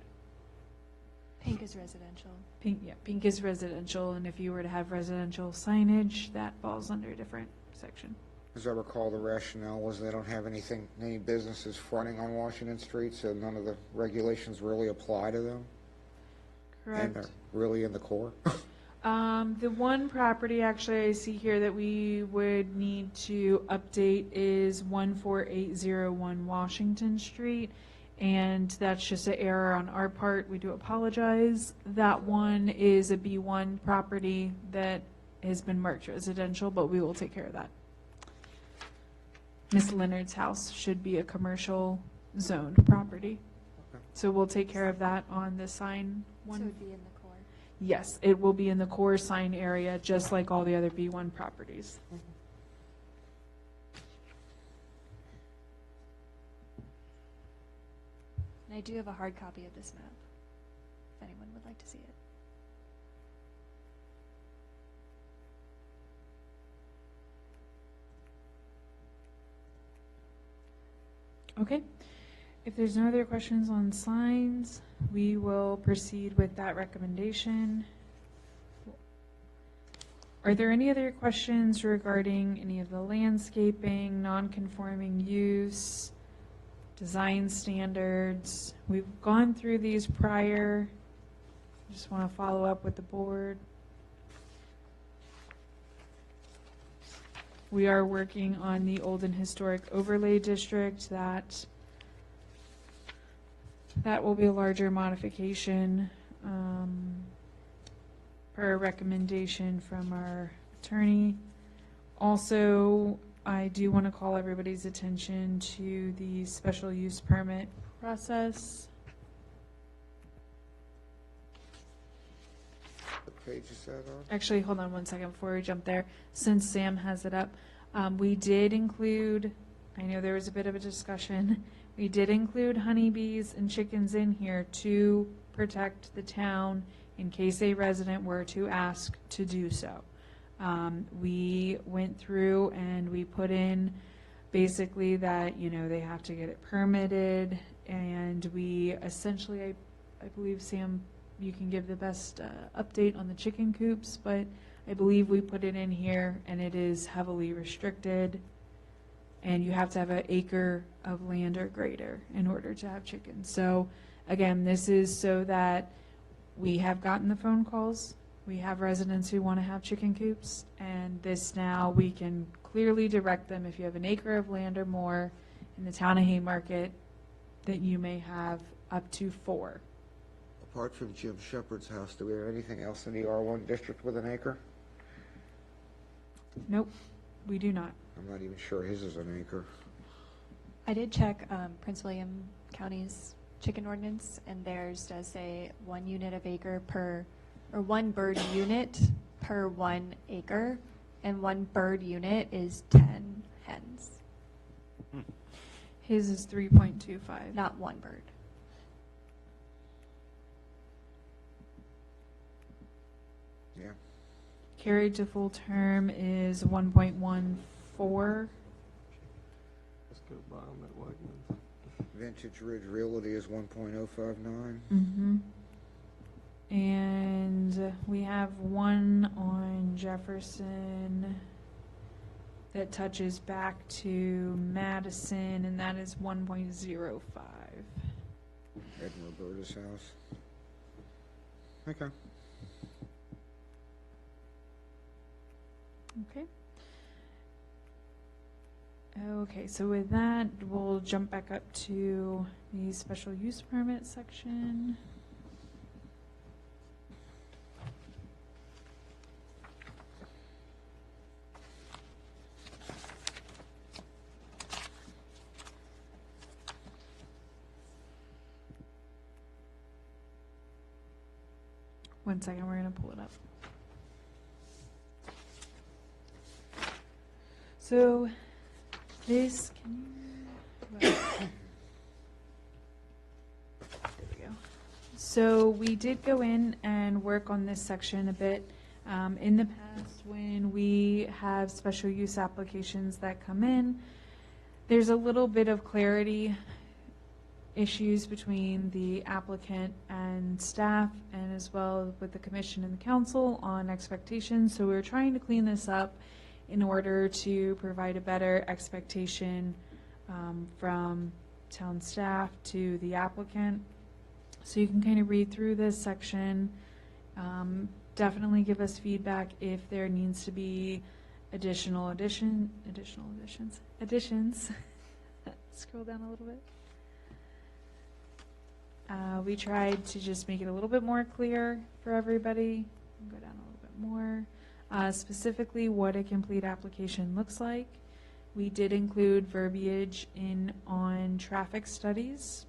pink is residential. Pink, yeah, pink is residential, and if you were to have residential signage, that falls under a different section. As I recall, the rationale was they don't have any businesses fronting on Washington Street, so none of the regulations really apply to them. And Correct. they're really in the core. The one property actually I see here that we would need to update is 14801 Washington Street. And that's just an error on our part. We do apologize. That one is a B1 property that has been marked residential, but we will take care of that. Miss Leonard's house should be a commercial zoned property. Okay. So we'll take care of that on the sign So one. it would be in the core. Yes, it will be in the core sign area, just like all the other B1 properties. And I do have a hard copy of this map, if anyone would like to see it. Okay. If there's no other questions on signs, we will proceed with that recommendation. Are there any other questions regarding any of the landscaping, non-conforming use, design standards? We've gone through these prior. Just want to follow up with the board. We are working on the Old and Historic Overlay District. That will be a larger modification per recommendation from our attorney. Also, I do want to call everybody's attention to the special use permit process. What page is that on? Actually, hold on one second before we jump there. Since Sam has it up, we did include, I know there was a bit of a discussion, we did include honeybees and chickens in here to protect the town in case a resident were to ask to do so. We went through and we put in basically that, they have to get it permitted, and we essentially, I believe, Sam, you can give the best update on the chicken coops, but I believe we put it in here and it is heavily restricted, and you have to have an acre of land or greater in order to have chickens. So again, this is so that we have gotten the phone calls. We have residents who want to have chicken coops, and this now we can clearly direct them, if you have an acre of land or more in the town of Haymarket, that you may have up to 4. Apart from Jim Shepherd's house, do we have anything else in the R1 district with an acre? Nope, we do not. I'm not even sure his is an acre. I did check Prince William County's chicken ordinance, and theirs does say 1 unit of acre per, or 1 bird unit per 1 acre, and 1 bird unit is 10 hens, His is 3.25. not 1 bird. Yeah. Carried to full term is 1.14. Let's go buy them at Wegmans. Vintage Ridge Realty is 1.059. Mm-hmm. And we have one on Jefferson that touches back to Madison, and that is 1.05. Ed and Roberta's house. Okay. Okay. Okay, so with that, we'll jump back up to the special use permit section. One second, we're gonna pull it up. So this, can you, there we go. So we did go in and work on this section a bit. In the past, when we have special use applications that come in, there's a little bit of clarity issues between the applicant and staff, and as well with the commission and the council on expectations. So we're trying to clean this up in order to provide a better expectation from town staff to the applicant. So you can kind of read through this section. Definitely give us feedback if there needs to be additions. Scroll down a little bit. We tried to just make it a little bit more clear for everybody. Go down a little bit more. Specifically what a complete application looks like. We did include verbiage in on traffic studies.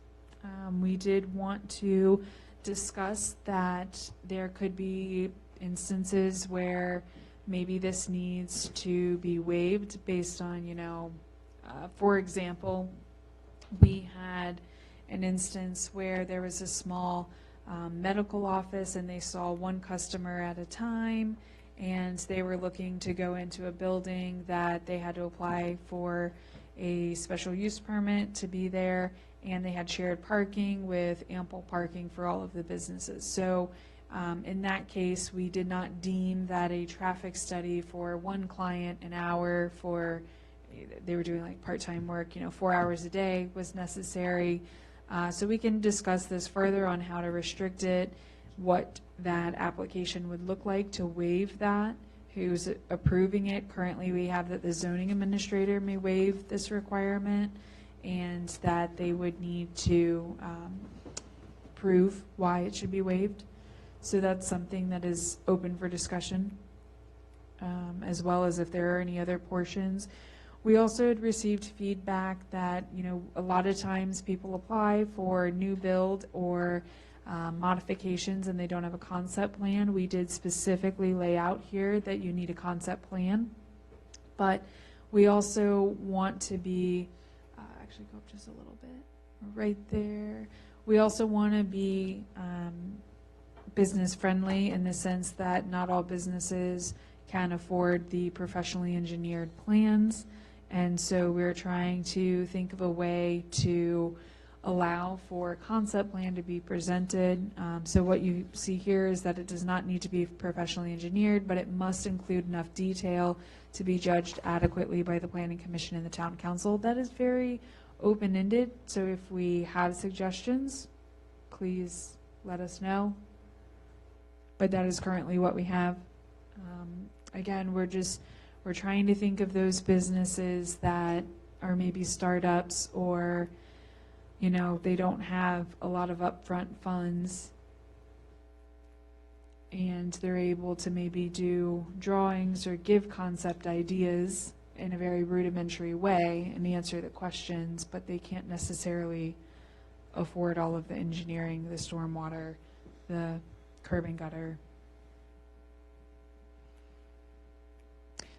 We did want to discuss that there could be instances where maybe this needs to be waived based on, for example, we had an instance where there was a small medical office and they saw one customer at a time, and they were looking to go into a building that they had to apply for a special use permit to be there, and they had shared parking with ample parking for all of the businesses. So in that case, we did not deem that a traffic study for one client, an hour for, they were doing like part-time work, 4 hours a day was necessary. So we can discuss this further on how to restrict it, what that application would look like to waive that, who's approving it. Currently, we have that the zoning administrator may waive this requirement, and that they would need to prove why it should be waived. So that's something that is open for discussion, as well as if there are any other portions. We also had received feedback that, a lot of times people apply for new build or modifications and they don't have a concept plan. We did specifically lay out here that you need a concept plan, but we also want to be, actually go up just a little bit, right there. We also want to be business friendly in the sense that not all businesses can afford the professionally engineered plans. And so we're trying to think of a way to allow for a concept plan to be presented. So what you see here is that it does not need to be professionally engineered, but it must include enough detail to be judged adequately by the Planning Commission and the Town Council. That is very open-ended, so if we have suggestions, please let us know. But that is currently what we have. Again, we're trying to think of those businesses that are maybe startups, or they don't have a lot of upfront funds, and they're able to maybe do drawings or give concept ideas in a very rudimentary way and answer the questions, but they can't necessarily afford all of the engineering, the stormwater, the curb and gutter.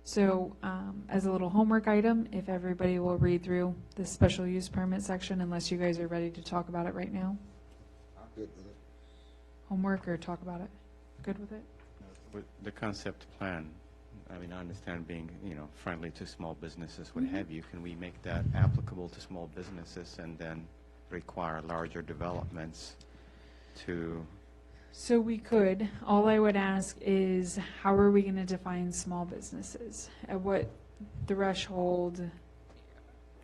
So as a little homework item, if everybody will read through the special use permit section, unless you guys are ready to talk about it right now. I'm good with it. Homework or talk about it? Good with it? With the concept plan, I understand being, friendly to small businesses, what have you. Can we make that applicable to small businesses and then require larger developments to? So we could. All I would ask is, how are we going to define small businesses? At what threshold,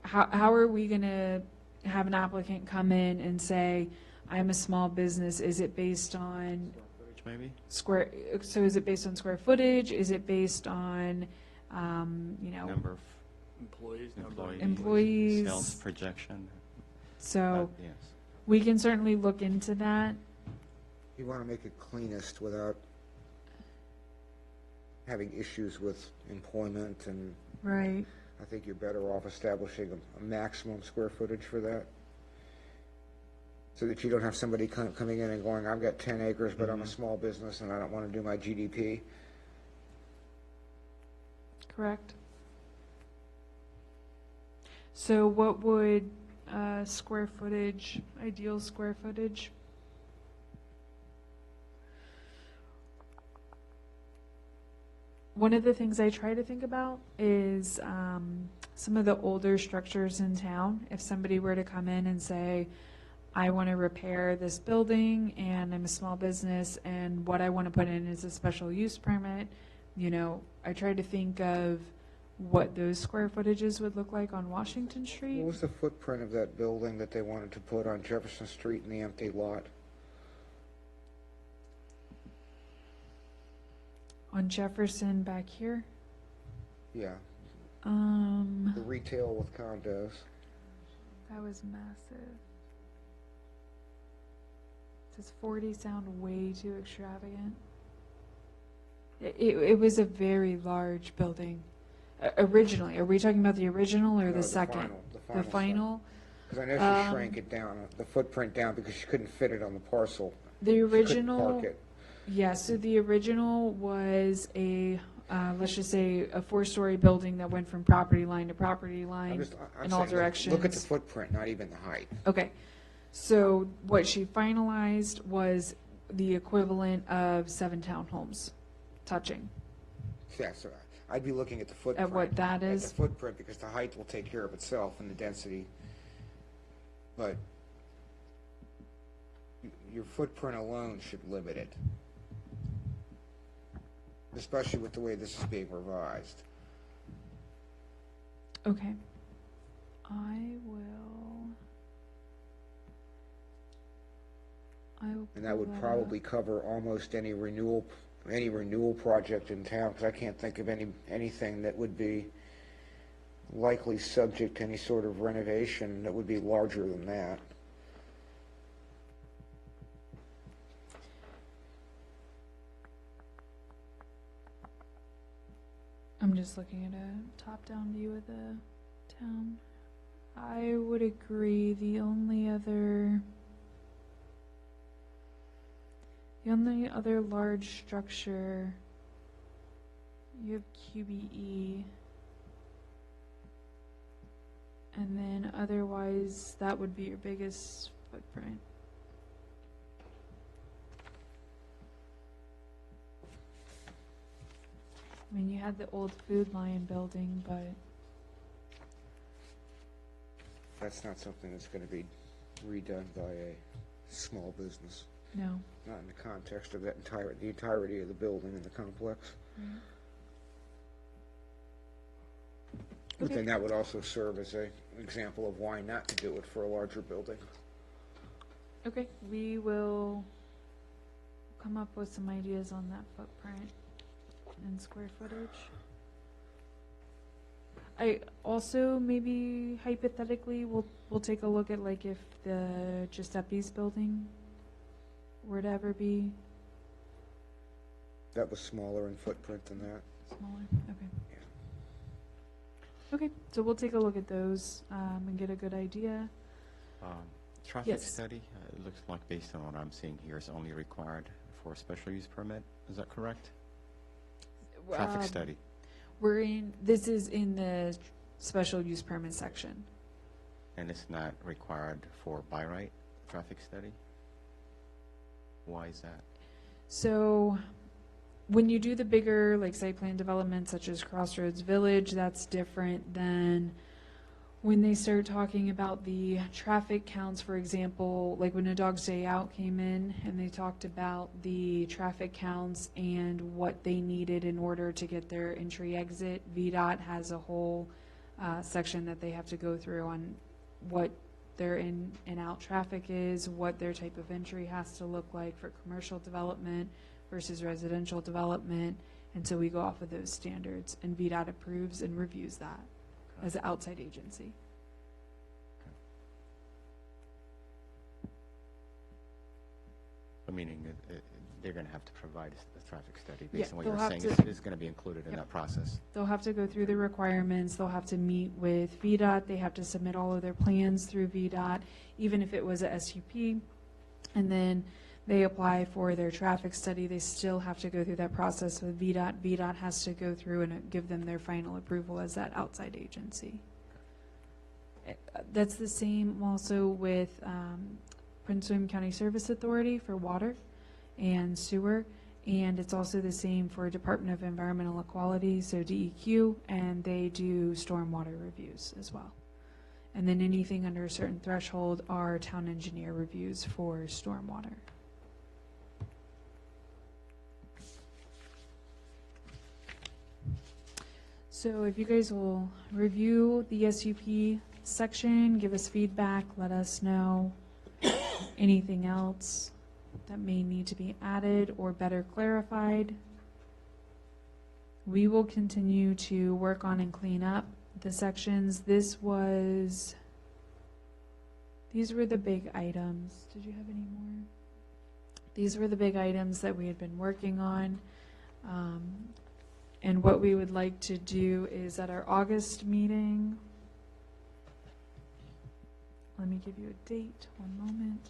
how are we gonna have an applicant come in and say, I'm a small business? Is it based on Footage maybe? square, so is it based on square footage? Is it based on, Number of Employees, number of Employees. Sales projection. so Yes. we can certainly look into that. You want to make it cleanest without having issues with employment, and Right. I think you're better off establishing a maximum square footage for that. So that you don't have somebody coming in and going, I've got 10 acres, but I'm a small business and I don't want to do my GDP. Correct. So what would square footage, ideal square footage? One of the things I try to think about is some of the older structures in town. If somebody were to come in and say, I want to repair this building and I'm a small business and what I want to put in is a special use permit, I try to think of what those square footages would look like on Washington Street. What was the footprint of that building that they wanted to put on Jefferson Street in the empty lot? On Jefferson back here? Yeah, the Um, retail with condos. that was massive. Does 40 sound way too extravagant? It was a very large building. Originally, are we talking about the original or No, the second? The stuff. final? Because I know she shrank it down, the footprint down, because she couldn't fit it on the parcel. The She couldn't original, park it. yeah, so the original was let's just say, a 4-story building that went from property line to property I'm line just, I'm in all saying, look at the directions. footprint, not even the height. Okay, so what she finalized was the equivalent of 7 townhomes touching. Yeah, so I'd be looking at the footprint. At what that At is? the footprint, because the height will take care of itself and the density. But your footprint alone should limit it. Especially with the way this is being revised. Okay. I will. And that would pull probably up. cover almost any renewal project in town, because I can't think of anything that would be likely subject to any sort of renovation that would be larger than that. I'm just looking at a top-down view of the town. I would agree. The only other large structure, you have QBE. And then otherwise, that would be your biggest footprint. I mean, you had the old Food Lion building, but That's not something that's going to be redone by a small business, no. not in the context of the entirety of the building and the complex. But then that would also serve as an example of why not to do it for a larger building. Okay, we will come up with some ideas on that footprint and square footage. I also, maybe hypothetically, we'll take a look at like if the Giuseppe's building were to ever be That was smaller in footprint than that. smaller. Okay. Okay, so we'll take a look at those and get a good idea. Traffic Yes. study, it looks like based on what I'm seeing here, is only required for a special use permit. Is that correct? Traffic study. This is in the special use permit section. And it's not required for by right traffic study? Why is that? So when you do the bigger like site plan development such as Crossroads Village, that's different than when they start talking about the traffic counts, for example, like when A Dog's Day Out came in and they talked about the traffic counts and what they needed in order to get their entry exit, VDOT has a whole section that they have to go through on what their in and out traffic is, what their type of entry has to look like for commercial development versus residential development. And so we go off of those standards, and VDOT approves and reviews that as an outside agency. Meaning they're going to have to provide a traffic study Yeah, based on what they'll you're have saying to- is going to be included in Yep. that process. They'll have to go through the requirements, they'll have to meet with VDOT, they have to submit all of their plans through VDOT, even if it was a SUP, and then they apply for their traffic study, they still have to go through that process with VDOT. VDOT has to go through and give them their final approval as that outside agency. That's the same also with Prince William County Service Authority for water and sewer. And it's also the same for Department of Environmental Equality, so DEQ, and they do stormwater reviews as well. And then anything under a certain threshold are town engineer reviews for stormwater. So if you guys will review the SUP section, give us feedback, let us know anything else that may need to be added or better clarified. We will continue to work on and clean up the sections. These were the big items. Did you have any more? These were the big items that we had been working on. And what we would like to do is at our August meeting, let me give you a date, one moment.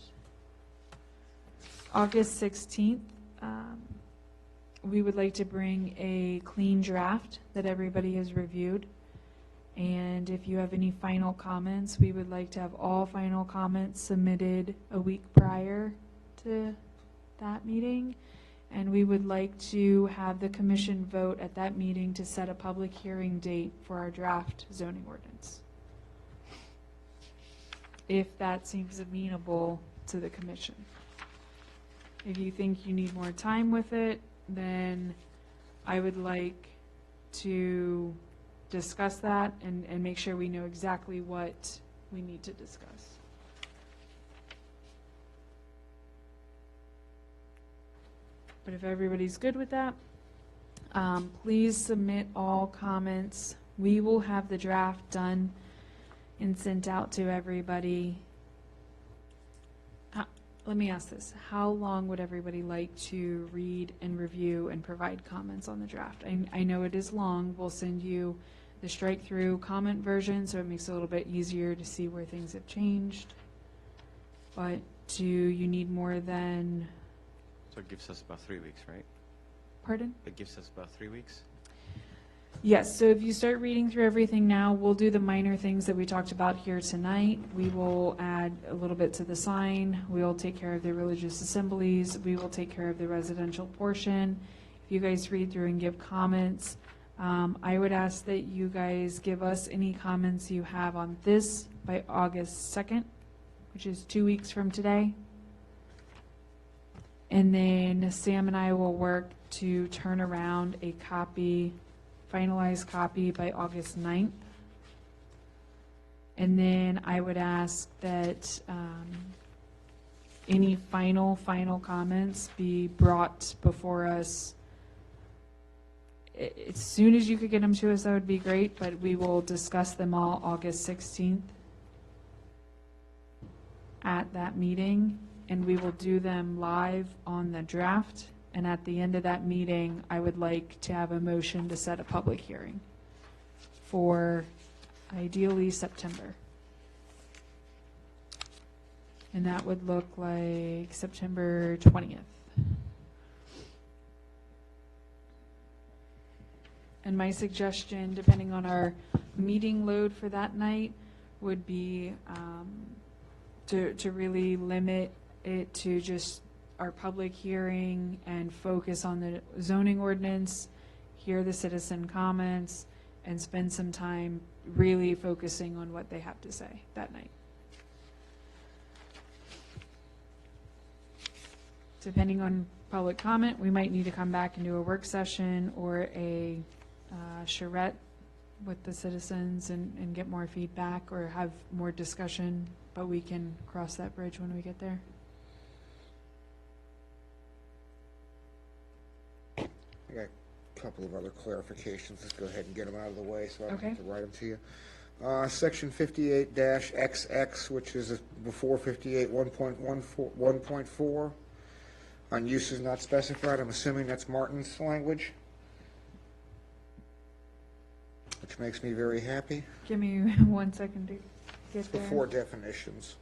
August 16th, we would like to bring a clean draft that everybody has reviewed. And if you have any final comments, we would like to have all final comments submitted a week prior to that meeting. And we would like to have the commission vote at that meeting to set a public hearing date for our draft zoning ordinance, if that seems amenable to the commission. If you think you need more time with it, then I would like to discuss that and make sure we know exactly what we need to discuss. But if everybody's good with that, please submit all comments. We will have the draft done and sent out to everybody. Let me ask this. How long would everybody like to read and review and provide comments on the draft? I know it is long. We'll send you the strike-through comment version, so it makes it a little bit easier to see where things have changed. But do you need more than, So it gives us about 3 weeks, right? pardon? It gives us about 3 weeks? Yes, so if you start reading through everything now, we'll do the minor things that we talked about here tonight. We will add a little bit to the sign. We'll take care of the religious assemblies. We will take care of the residential portion. If you guys read through and give comments, I would ask that you guys give us any comments you have on this by August 2nd, which is 2 weeks from today. And then Sam and I will work to turn around a copy, finalized copy by August 9th. And then I would ask that any final comments be brought before us. As soon as you could get them to us, that would be great, but we will discuss them all August 16th at that meeting, and we will do them live on the draft. And at the end of that meeting, I would like to have a motion to set a public hearing for ideally September. And that would look like September 20th. And my suggestion, depending on our meeting load for that night, would be to really limit it to just our public hearing and focus on the zoning ordinance, hear the citizen comments, and spend some time really focusing on what they have to say that night. Depending on public comment, we might need to come back and do a work session or a charrette with the citizens and get more feedback or have more discussion, but we can cross that bridge when we get there. I got a couple of other clarifications. Let's go ahead and get them out of the way so I don't have Okay. to write them to you. Section 58-XX, which is before 58 1.4, on uses not specified. I'm assuming that's Martin's language, which makes me very happy. Give me 1 second to get there. Before definitions.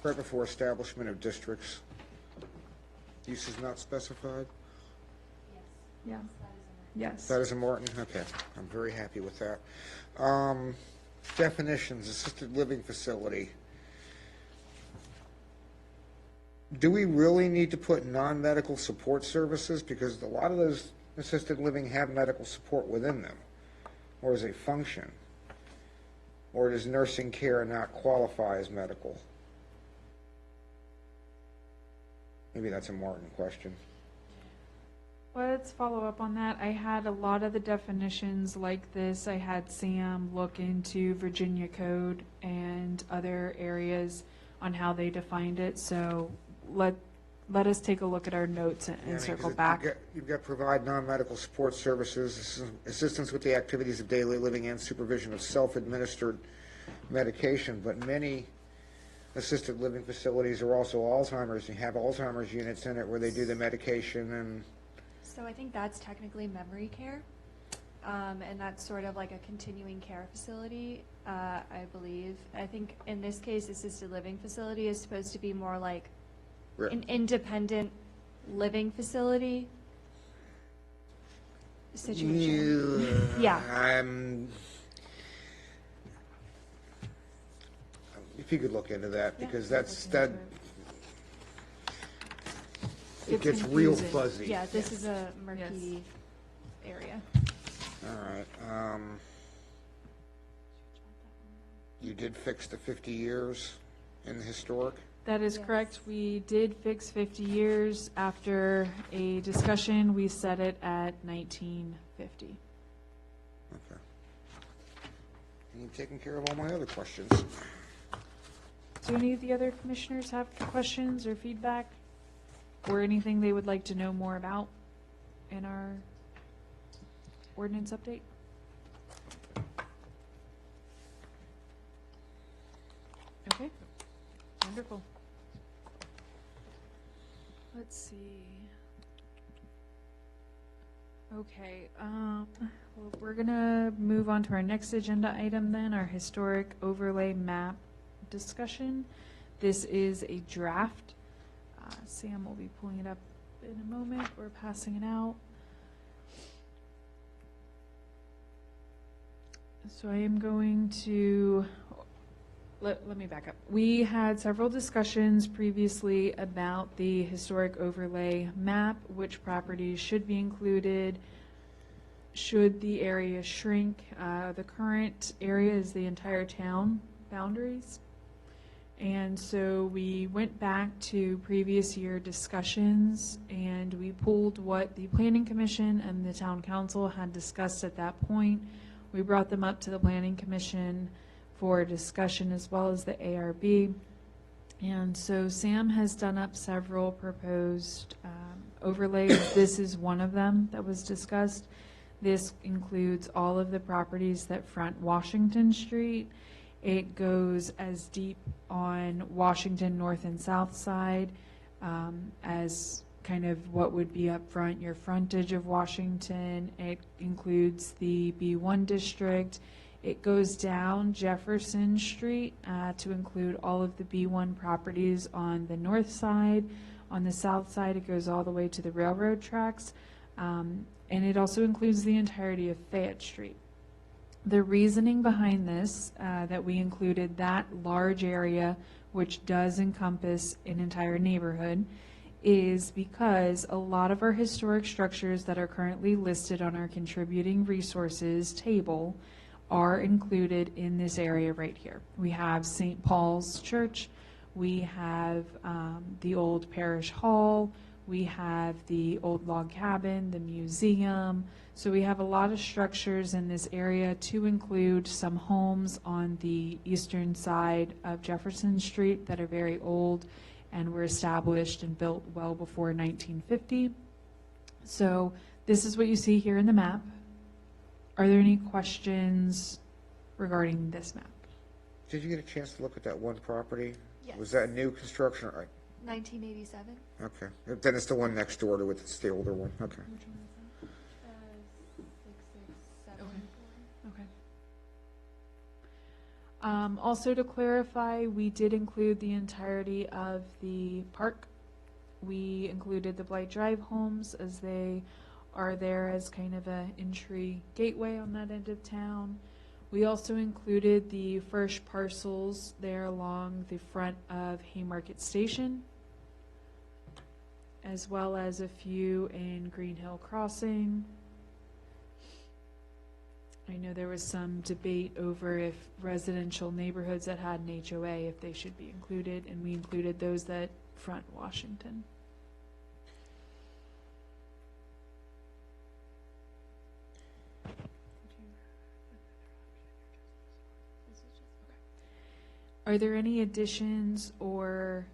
Right before establishment of districts. Uses not specified. Yeah. Yes. That is a Martin? Okay, I'm very happy with that. Definitions, assisted living facility. Do we really need to put non-medical support services? Because a lot of those assisted living have medical support within them, or as a function. Or does nursing care not qualify as medical? Maybe that's a Martin question. Let's follow up on that. I had a lot of the definitions like this. I had Sam look into Virginia code and other areas on how they defined it. So let us take a look at our notes Yeah, I mean, and 'cause circle back. You've got provide non-medical support services, assistance with the activities of daily living and supervision of self-administered medication, but many assisted living facilities are also Alzheimer's. You have Alzheimer's units in it where they do the medication and... So I think that's technically memory care, and that's sort of like a continuing care facility, I believe. I think in this case, assisted living facility is supposed to be more like an independent living facility situation. Yeah. If you could look into that, Yeah, because I'll that's, look that, into it It's gets real confusing. fuzzy. Yeah, this is a murky area. All right, you did fix the 50 years in the historic? That is Yes. correct. We did fix 50 years. After a discussion, we set it at 1950. Okay. And you've taken care of all my other questions. Do any of the other commissioners have questions or feedback? Or anything they would like to know more about in our ordinance update? Okay, wonderful. Let's see. Okay, well, we're gonna move on to our next agenda item then, our historic overlay map discussion. This is a draft. Sam will be pulling it up in a moment. We're passing it out. So I am going to, let me back up. We had several discussions previously about the historic overlay map, which properties should be included, should the area shrink. The current area is the entire town boundaries. And so we went back to previous year discussions and we pulled what the Planning Commission and the Town Council had discussed at that point. We brought them up to the Planning Commission for discussion as well as the ARB. And so Sam has done up several proposed overlays. This is one of them that was discussed. This includes all of the properties that front Washington Street. It goes as deep on Washington north and south side as kind of what would be up front, your frontage of Washington. It includes the B1 district. It goes down Jefferson Street to include all of the B1 properties on the north side. On the south side, it goes all the way to the railroad tracks. And it also includes the entirety of Fayette Street. The reasoning behind this, that we included that large area, which does encompass an entire neighborhood, is because a lot of our historic structures that are currently listed on our contributing resources table are included in this area right here. We have St. Paul's Church, we have the old parish hall, we have the old log cabin, the museum. So we have a lot of structures in this area, to include some homes on the eastern side of Jefferson Street that are very old and were established and built well before 1950. So this is what you see here in the map. Are there any questions regarding this map? Did you get a chance to look at that one property? Yes. Was that new construction? Or, 1987. okay. Then it's the one next door to it. It's the older one. Okay. 667. Okay. Also to clarify, we did include the entirety of the park. We included the Blight Drive homes, as they are there as kind of a entry gateway on that end of town. We also included the first parcels there along the front of Haymarket Station, as well as a few in Green Hill Crossing. I know there was some debate over if residential neighborhoods that had an HOA, if they should be included, and we included those that front Washington. Are there any additions or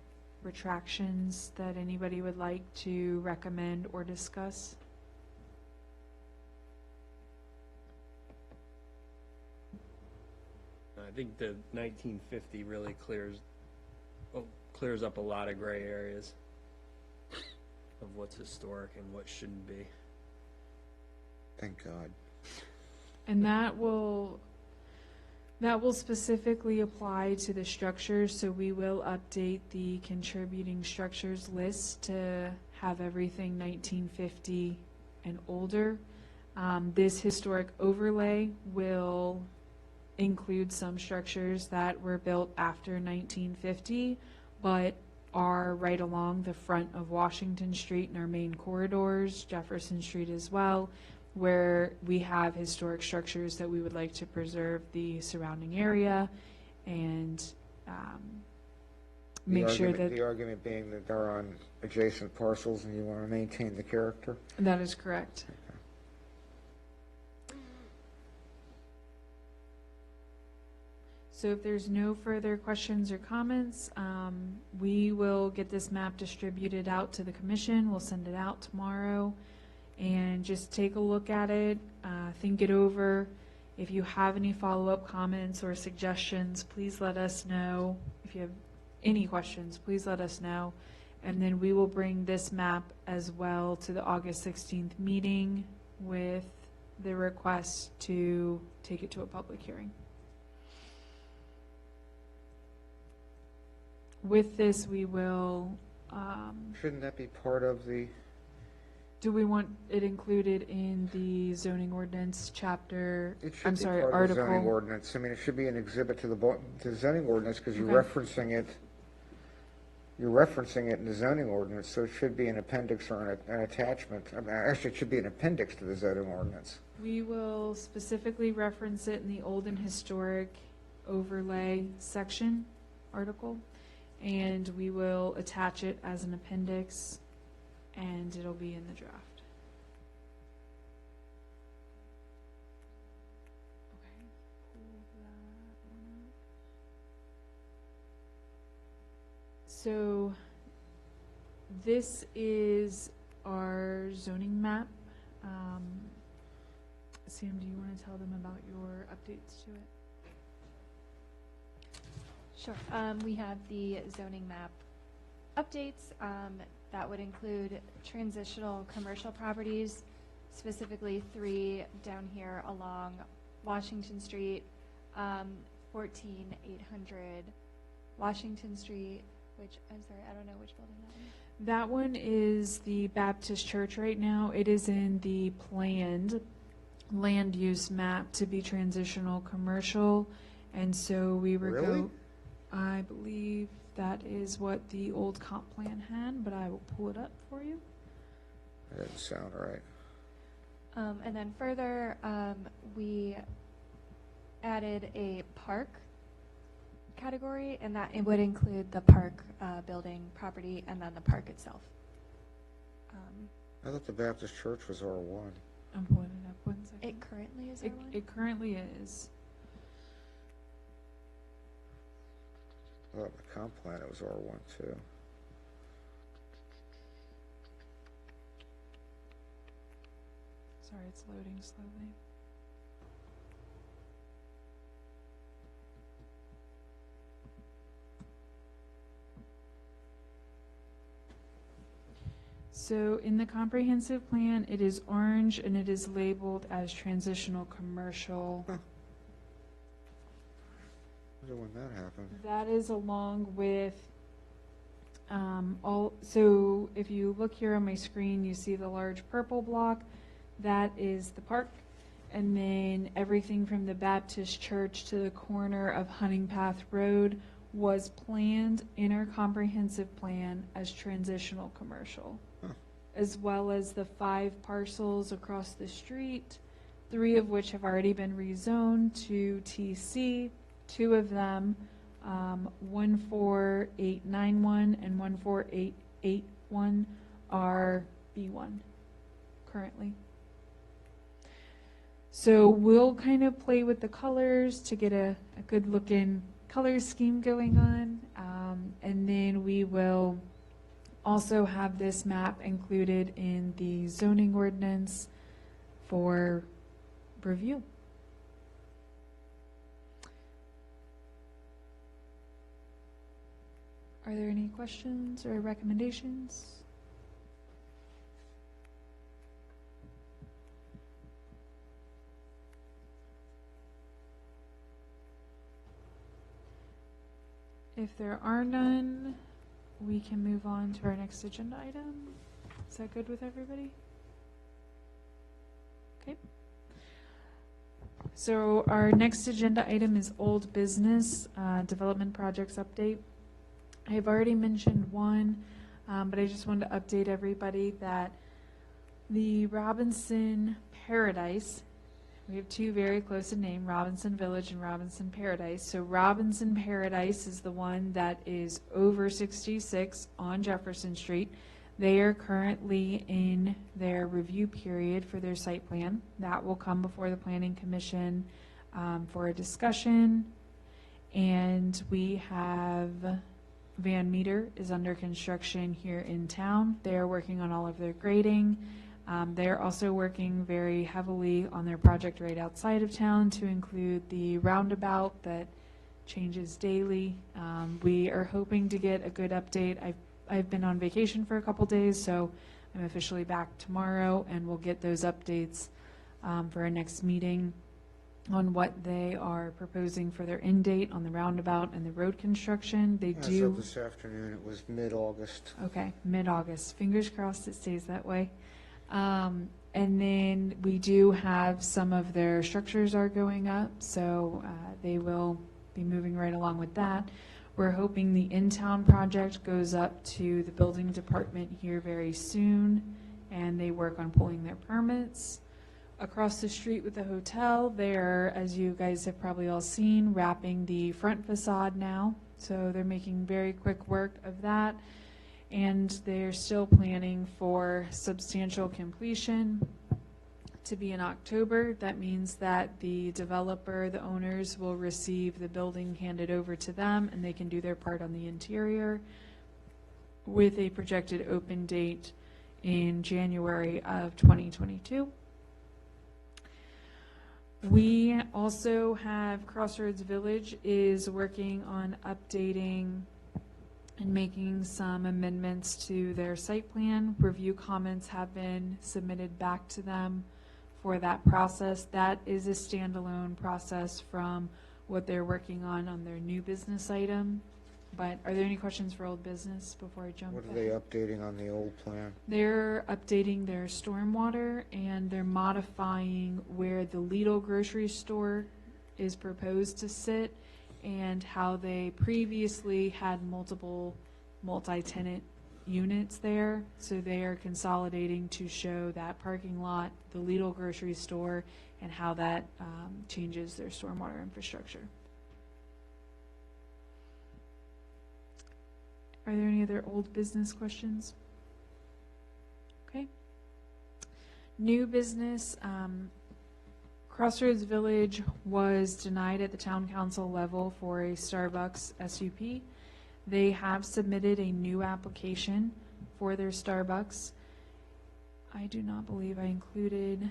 retractions that anybody would like to recommend or discuss? I think the 1950 really clears up a lot of gray areas of what's historic and what shouldn't be. Thank God. And that will specifically apply to the structures, so we will update the contributing structures list to have everything 1950 and older. This historic overlay will include some structures that were built after 1950, but are right along the front of Washington Street in our main corridors, Jefferson Street as well, where we have historic structures that we would like to preserve the surrounding area and make sure that... The argument being that they're on adjacent parcels and you want to maintain the character? That is correct. So if there's no further questions or comments, we will get this map distributed out to the commission. We'll send it out tomorrow. And just take a look at it, think it over. If you have any follow-up comments or suggestions, please let us know. If you have any questions, please let us know. And then we will bring this map as well to the August 16th meeting with the request to take it to a public hearing. With this, we will... Shouldn't that be part of the... Do we want it included in the zoning ordinance chapter? It should I'm be sorry, part of the zoning article. ordinance. I mean, it should be an exhibit to the zoning ordinance because you're Okay. referencing it. You're referencing it in the zoning ordinance, so it should be an appendix or an attachment. I mean, actually, it should be an appendix to the zoning ordinance. We will specifically reference it in the old and historic overlay section article, and we will attach it as an appendix, and it'll be in the draft. Okay, pull that one up. So this is our zoning map. Sam, do you want to tell them about your updates to it? Sure. We have the zoning map updates that would include transitional commercial properties, specifically 3 down here along Washington Street, 14800 Washington Street, which, I'm sorry, I don't know which building that is. That one is the Baptist Church right now. It is in the planned land use map to be transitional commercial, and so we were Really? I believe That is what the old comp plan had, but I will pull it up for you. That doesn't sound right. And then further, we added a park category, and that it would include the park building property and then the park itself. I thought the Baptist church was R1. I'm pulling it up 1 second. It currently is It, R1? it currently is. I thought the comp plan it was R1 too. Sorry, it's loading slowly. So in the comprehensive plan, it is orange and it is labeled as transitional commercial. I wonder when that happened. That is along with so if you look here on my screen, you see the large purple block. That is the park. And then everything from the Baptist church to the corner of Hunting Path Road was planned in our comprehensive plan as transitional commercial, as well as the 5 parcels across the street, 3 of which have already been rezoned to TC, 2 of them, 14891 and 14881 are B1 currently. So we'll kind of play with the colors to get a good looking color scheme going on. And then we will also have this map included in the zoning ordinance for review. Are there any questions or recommendations? If there are none, we can move on to our next agenda item. Is that good with everybody? Okay. So our next agenda item is old business, development projects update. I've already mentioned one, but I just wanted to update everybody that the Robinson Paradise, we have 2 very close in name, Robinson Village and Robinson Paradise. So Robinson Paradise is the one that is over 66 on Jefferson Street. They are currently in their review period for their site plan. That will come before the Planning Commission for a discussion. And we have Van Meter is under construction here in town. They are working on all of their grading. They're also working very heavily on their project right outside of town to include the roundabout that changes daily. We are hoping to get a good update. I've been on vacation for a couple days, so I'm officially back tomorrow, and we'll get those updates for our next meeting on what they are proposing for their end date on the roundabout and the road construction. They As do. of this afternoon, it was mid-August. Okay, mid-August. Fingers crossed it stays that way. And then we do have some of their structures are going up, so they will be moving right along with that. We're hoping the in-town project goes up to the building department here very soon, and they work on pulling their permits. Across the street with the hotel, they're, as you guys have probably all seen, wrapping the front facade now, so they're making very quick work of that. And they're still planning for substantial completion to be in October. That means that the developer, the owners, will receive the building handed over to them, and they can do their part on the interior with a projected open date in January of 2022. We also have Crossroads Village is working on updating and making some amendments to their site plan. Review comments have been submitted back to them for that process. That is a standalone process from what they're working on their new business item. But are there any questions for old business before I jump What are ahead? they updating on the old plan? They're updating their stormwater, and they're modifying where the Lidl grocery store is proposed to sit, and how they previously had multiple multi-tenant units there. So they are consolidating to show that parking lot, the Lidl grocery store, and how that changes their stormwater infrastructure. Are there any other old business questions? Okay. New business, Crossroads Village was denied at the town council level for a Starbucks SUP. They have submitted a new application for their Starbucks. I do not believe I included,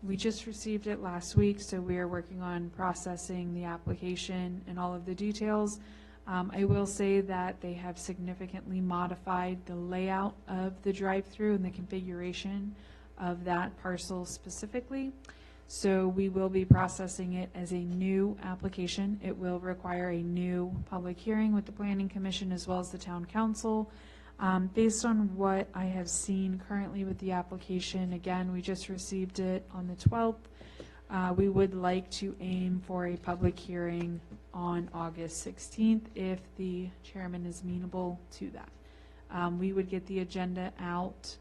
we just received it last week, so we are working on processing the application and all of the details. I will say that they have significantly modified the layout of the drive-through and the configuration of that parcel specifically. So we will be processing it as a new application. It will require a new public hearing with the Planning Commission as well as the Town Council. Based on what I have seen currently with the application, again, we just received it on the 12th. We would like to aim for a public hearing on August 16th if the chairman is amenable to that. We would get the agenda out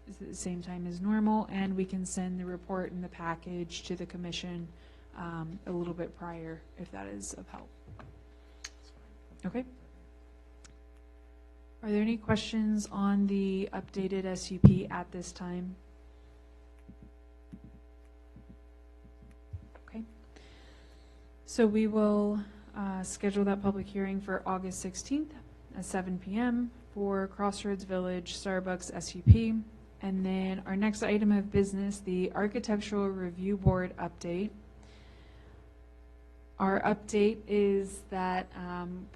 at the same time as normal, and we can send the report and the package to the commission a little bit prior if that is of help. Okay. Are there any questions on the updated SUP at this time? Okay. So we will schedule that public hearing for August 16th at 7 p.m. for Crossroads Village Starbucks SUP. And then our next item of business, the Architectural Review Board update. Our update is that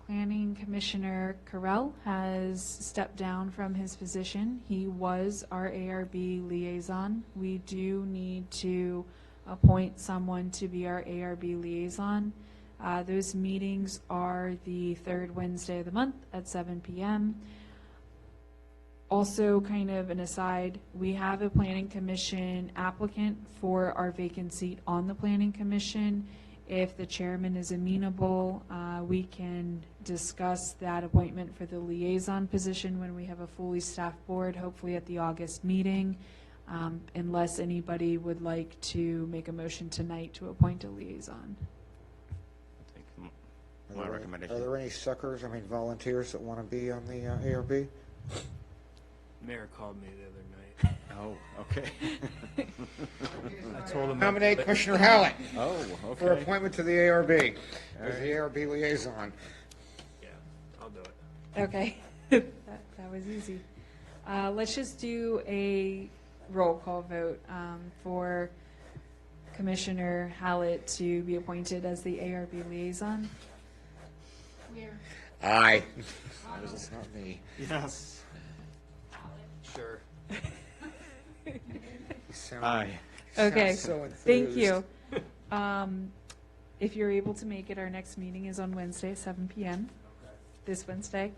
Planning Commissioner Carell has stepped down from his position. He was our ARB liaison. We do need to appoint someone to be our ARB liaison. Those meetings are the third Wednesday of the month at 7 p.m. Also, kind of an aside, we have a Planning Commission applicant for our vacant seat on the Planning Commission. If the chairman is amenable, we can discuss that appointment for the liaison position when we have a fully staffed board, hopefully at the August meeting, unless anybody would like to make a motion tonight to appoint a liaison. I think my recommendation. Are there any suckers, volunteers that want to be on the ARB? Mayor called me the other night. Oh, okay. I told him. Nominate Commissioner Hallett Oh, for okay. appointment to the ARB as the ARB liaison. Yeah, I'll do it. Okay, that was easy. Let's just do a roll call vote for Commissioner Hallett to be appointed as the ARB liaison. Weir. Aye. It's not me. Yes. Sure. You sound- Aye. you sound Okay, so thank enthused. you. If you're able to make it, our next meeting is on Wednesday at 7 p.m. this Wednesday.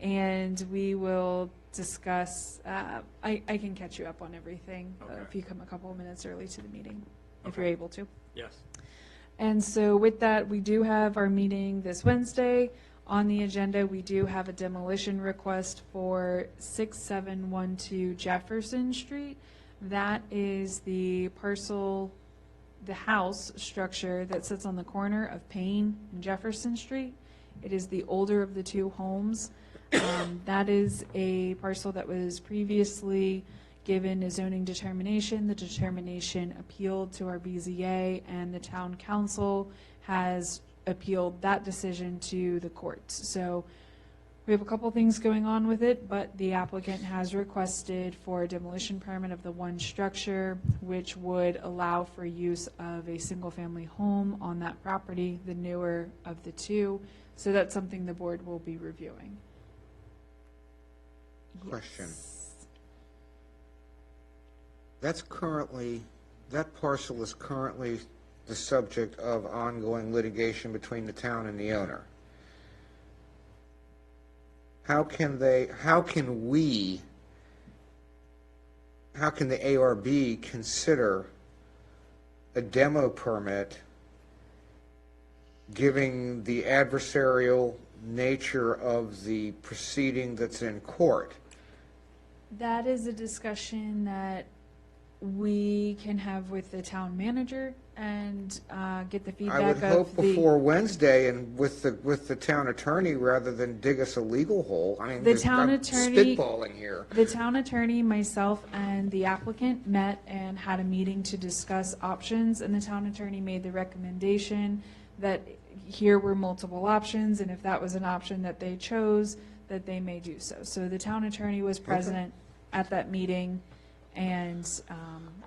And we will discuss, I can catch you up on everything Okay. if you come a couple of minutes early to the meeting, if Okay. you're able to. Yes. And so with that, we do have our meeting this Wednesday. On the agenda, we do have a demolition request for 6712 Jefferson Street. That is the parcel, the house structure that sits on the corner of Payne and Jefferson Street. It is the older of the two homes. That is a parcel that was previously given a zoning determination. The determination appealed to our BZA, and the town council has appealed that decision to the courts. So we have a couple things going on with it, but the applicant has requested for a demolition permit of the one structure, which would allow for use of a single-family home on that property, the newer of the two. So that's something the board will be reviewing. Question. Yes. That parcel is currently the subject of ongoing litigation between the town and the owner. How can the ARB consider a demo permit giving the adversarial nature of the proceeding that's in court. That is a discussion that we can have with the town manager and get the I feedback would of hope the. before Wednesday and with the town attorney rather than dig us a legal hole. I mean, The town I'm attorney- spitballing here. The town attorney, myself, and the applicant met and had a meeting to discuss options, and the town attorney made the recommendation that here were multiple options, and if that was an option that they chose, that they may do so. So the town attorney was present at that meeting, and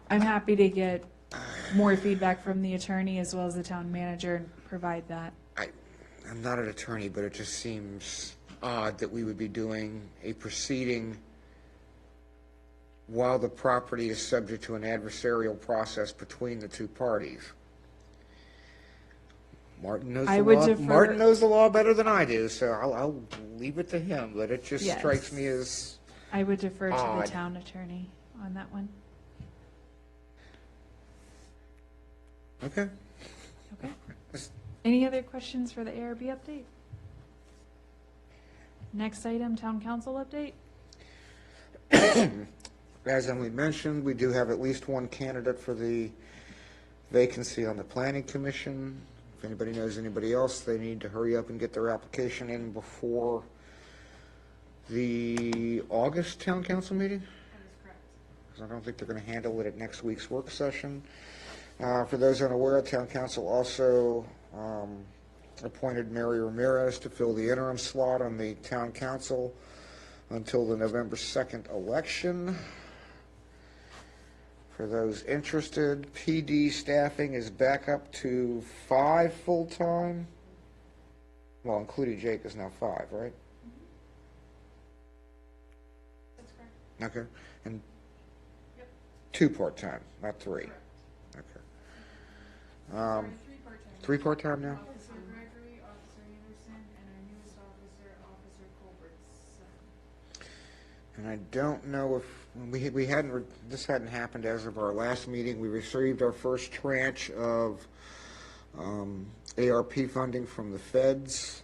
I'm happy to get more feedback from the attorney as well as the town manager and provide that. I'm not an attorney, but it just seems odd that we would be doing a proceeding while the property is subject to an adversarial process between the two parties. Martin knows I the would law. defer- Martin knows the law better than I do, so I'll leave it to him. But it just Yes. strikes me as I would defer to the Odd. town attorney on that one. okay. Okay. Any other questions for the ARB update? Next item, town council update? As Emily mentioned, we do have at least one candidate for the vacancy on the planning commission. If anybody knows anybody else, they need to hurry up and get their application in before the August town council meeting. That is correct. Because I don't think they're going to handle it at next week's work session. For those unaware, town council also appointed Mary Ramirez to fill the interim slot on the town council until the November 2nd election. For those interested, PD staffing is back up to 5 full-time. Well, including Jake is now 5, right? That's correct. Okay. And Yep. 2 part-time, not 3. Okay. Sorry, 3 part-time. 3 part-time now? Officer Gregory, Officer Anderson, and our newest officer, Officer Colbertson. And I don't know if, we hadn't, this hadn't happened as of our last meeting. We received our first tranche of ARP funding from the feds.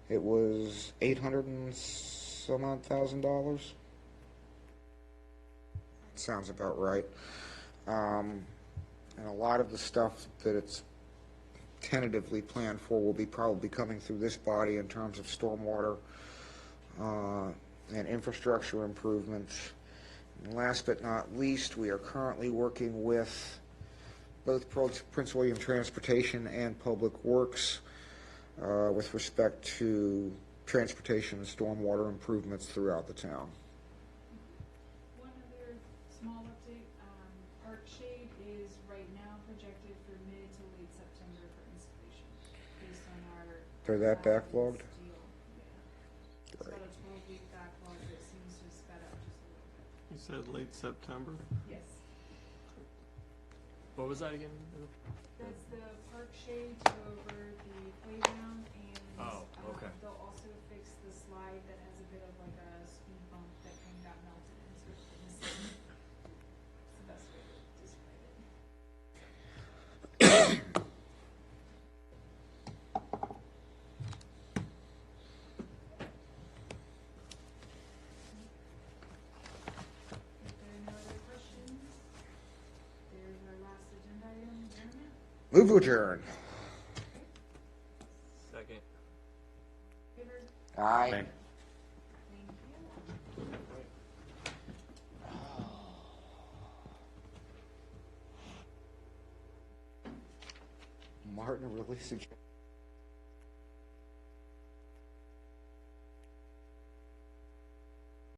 It was $800 and some odd $1,000. Sounds about right. And a lot of the stuff that it's tentatively planned for will be probably coming through this body in terms of stormwater and infrastructure improvements. And last but not least, we are currently working with both Prince William Transportation and Public Works with respect to transportation and stormwater improvements throughout the town. One other small update, Park Shade is right now projected for mid to late September for installation, based on our. They're that backlogged? deal. Yeah. It's Great. about a 12-week backlog that seems to have sped up just a little bit. You said late September? Yes. What was that again? That's the Park Shade to go over the playground and. Oh, okay. They'll also fix the slide that has a bit of like a speed bump that kind of got melted into it in the sand. It's the best way to describe it. If there are no other questions, there's our last agenda item, adjournment. Move to adjourn. Second. Favor? Aye. Thank you. Martin really suggested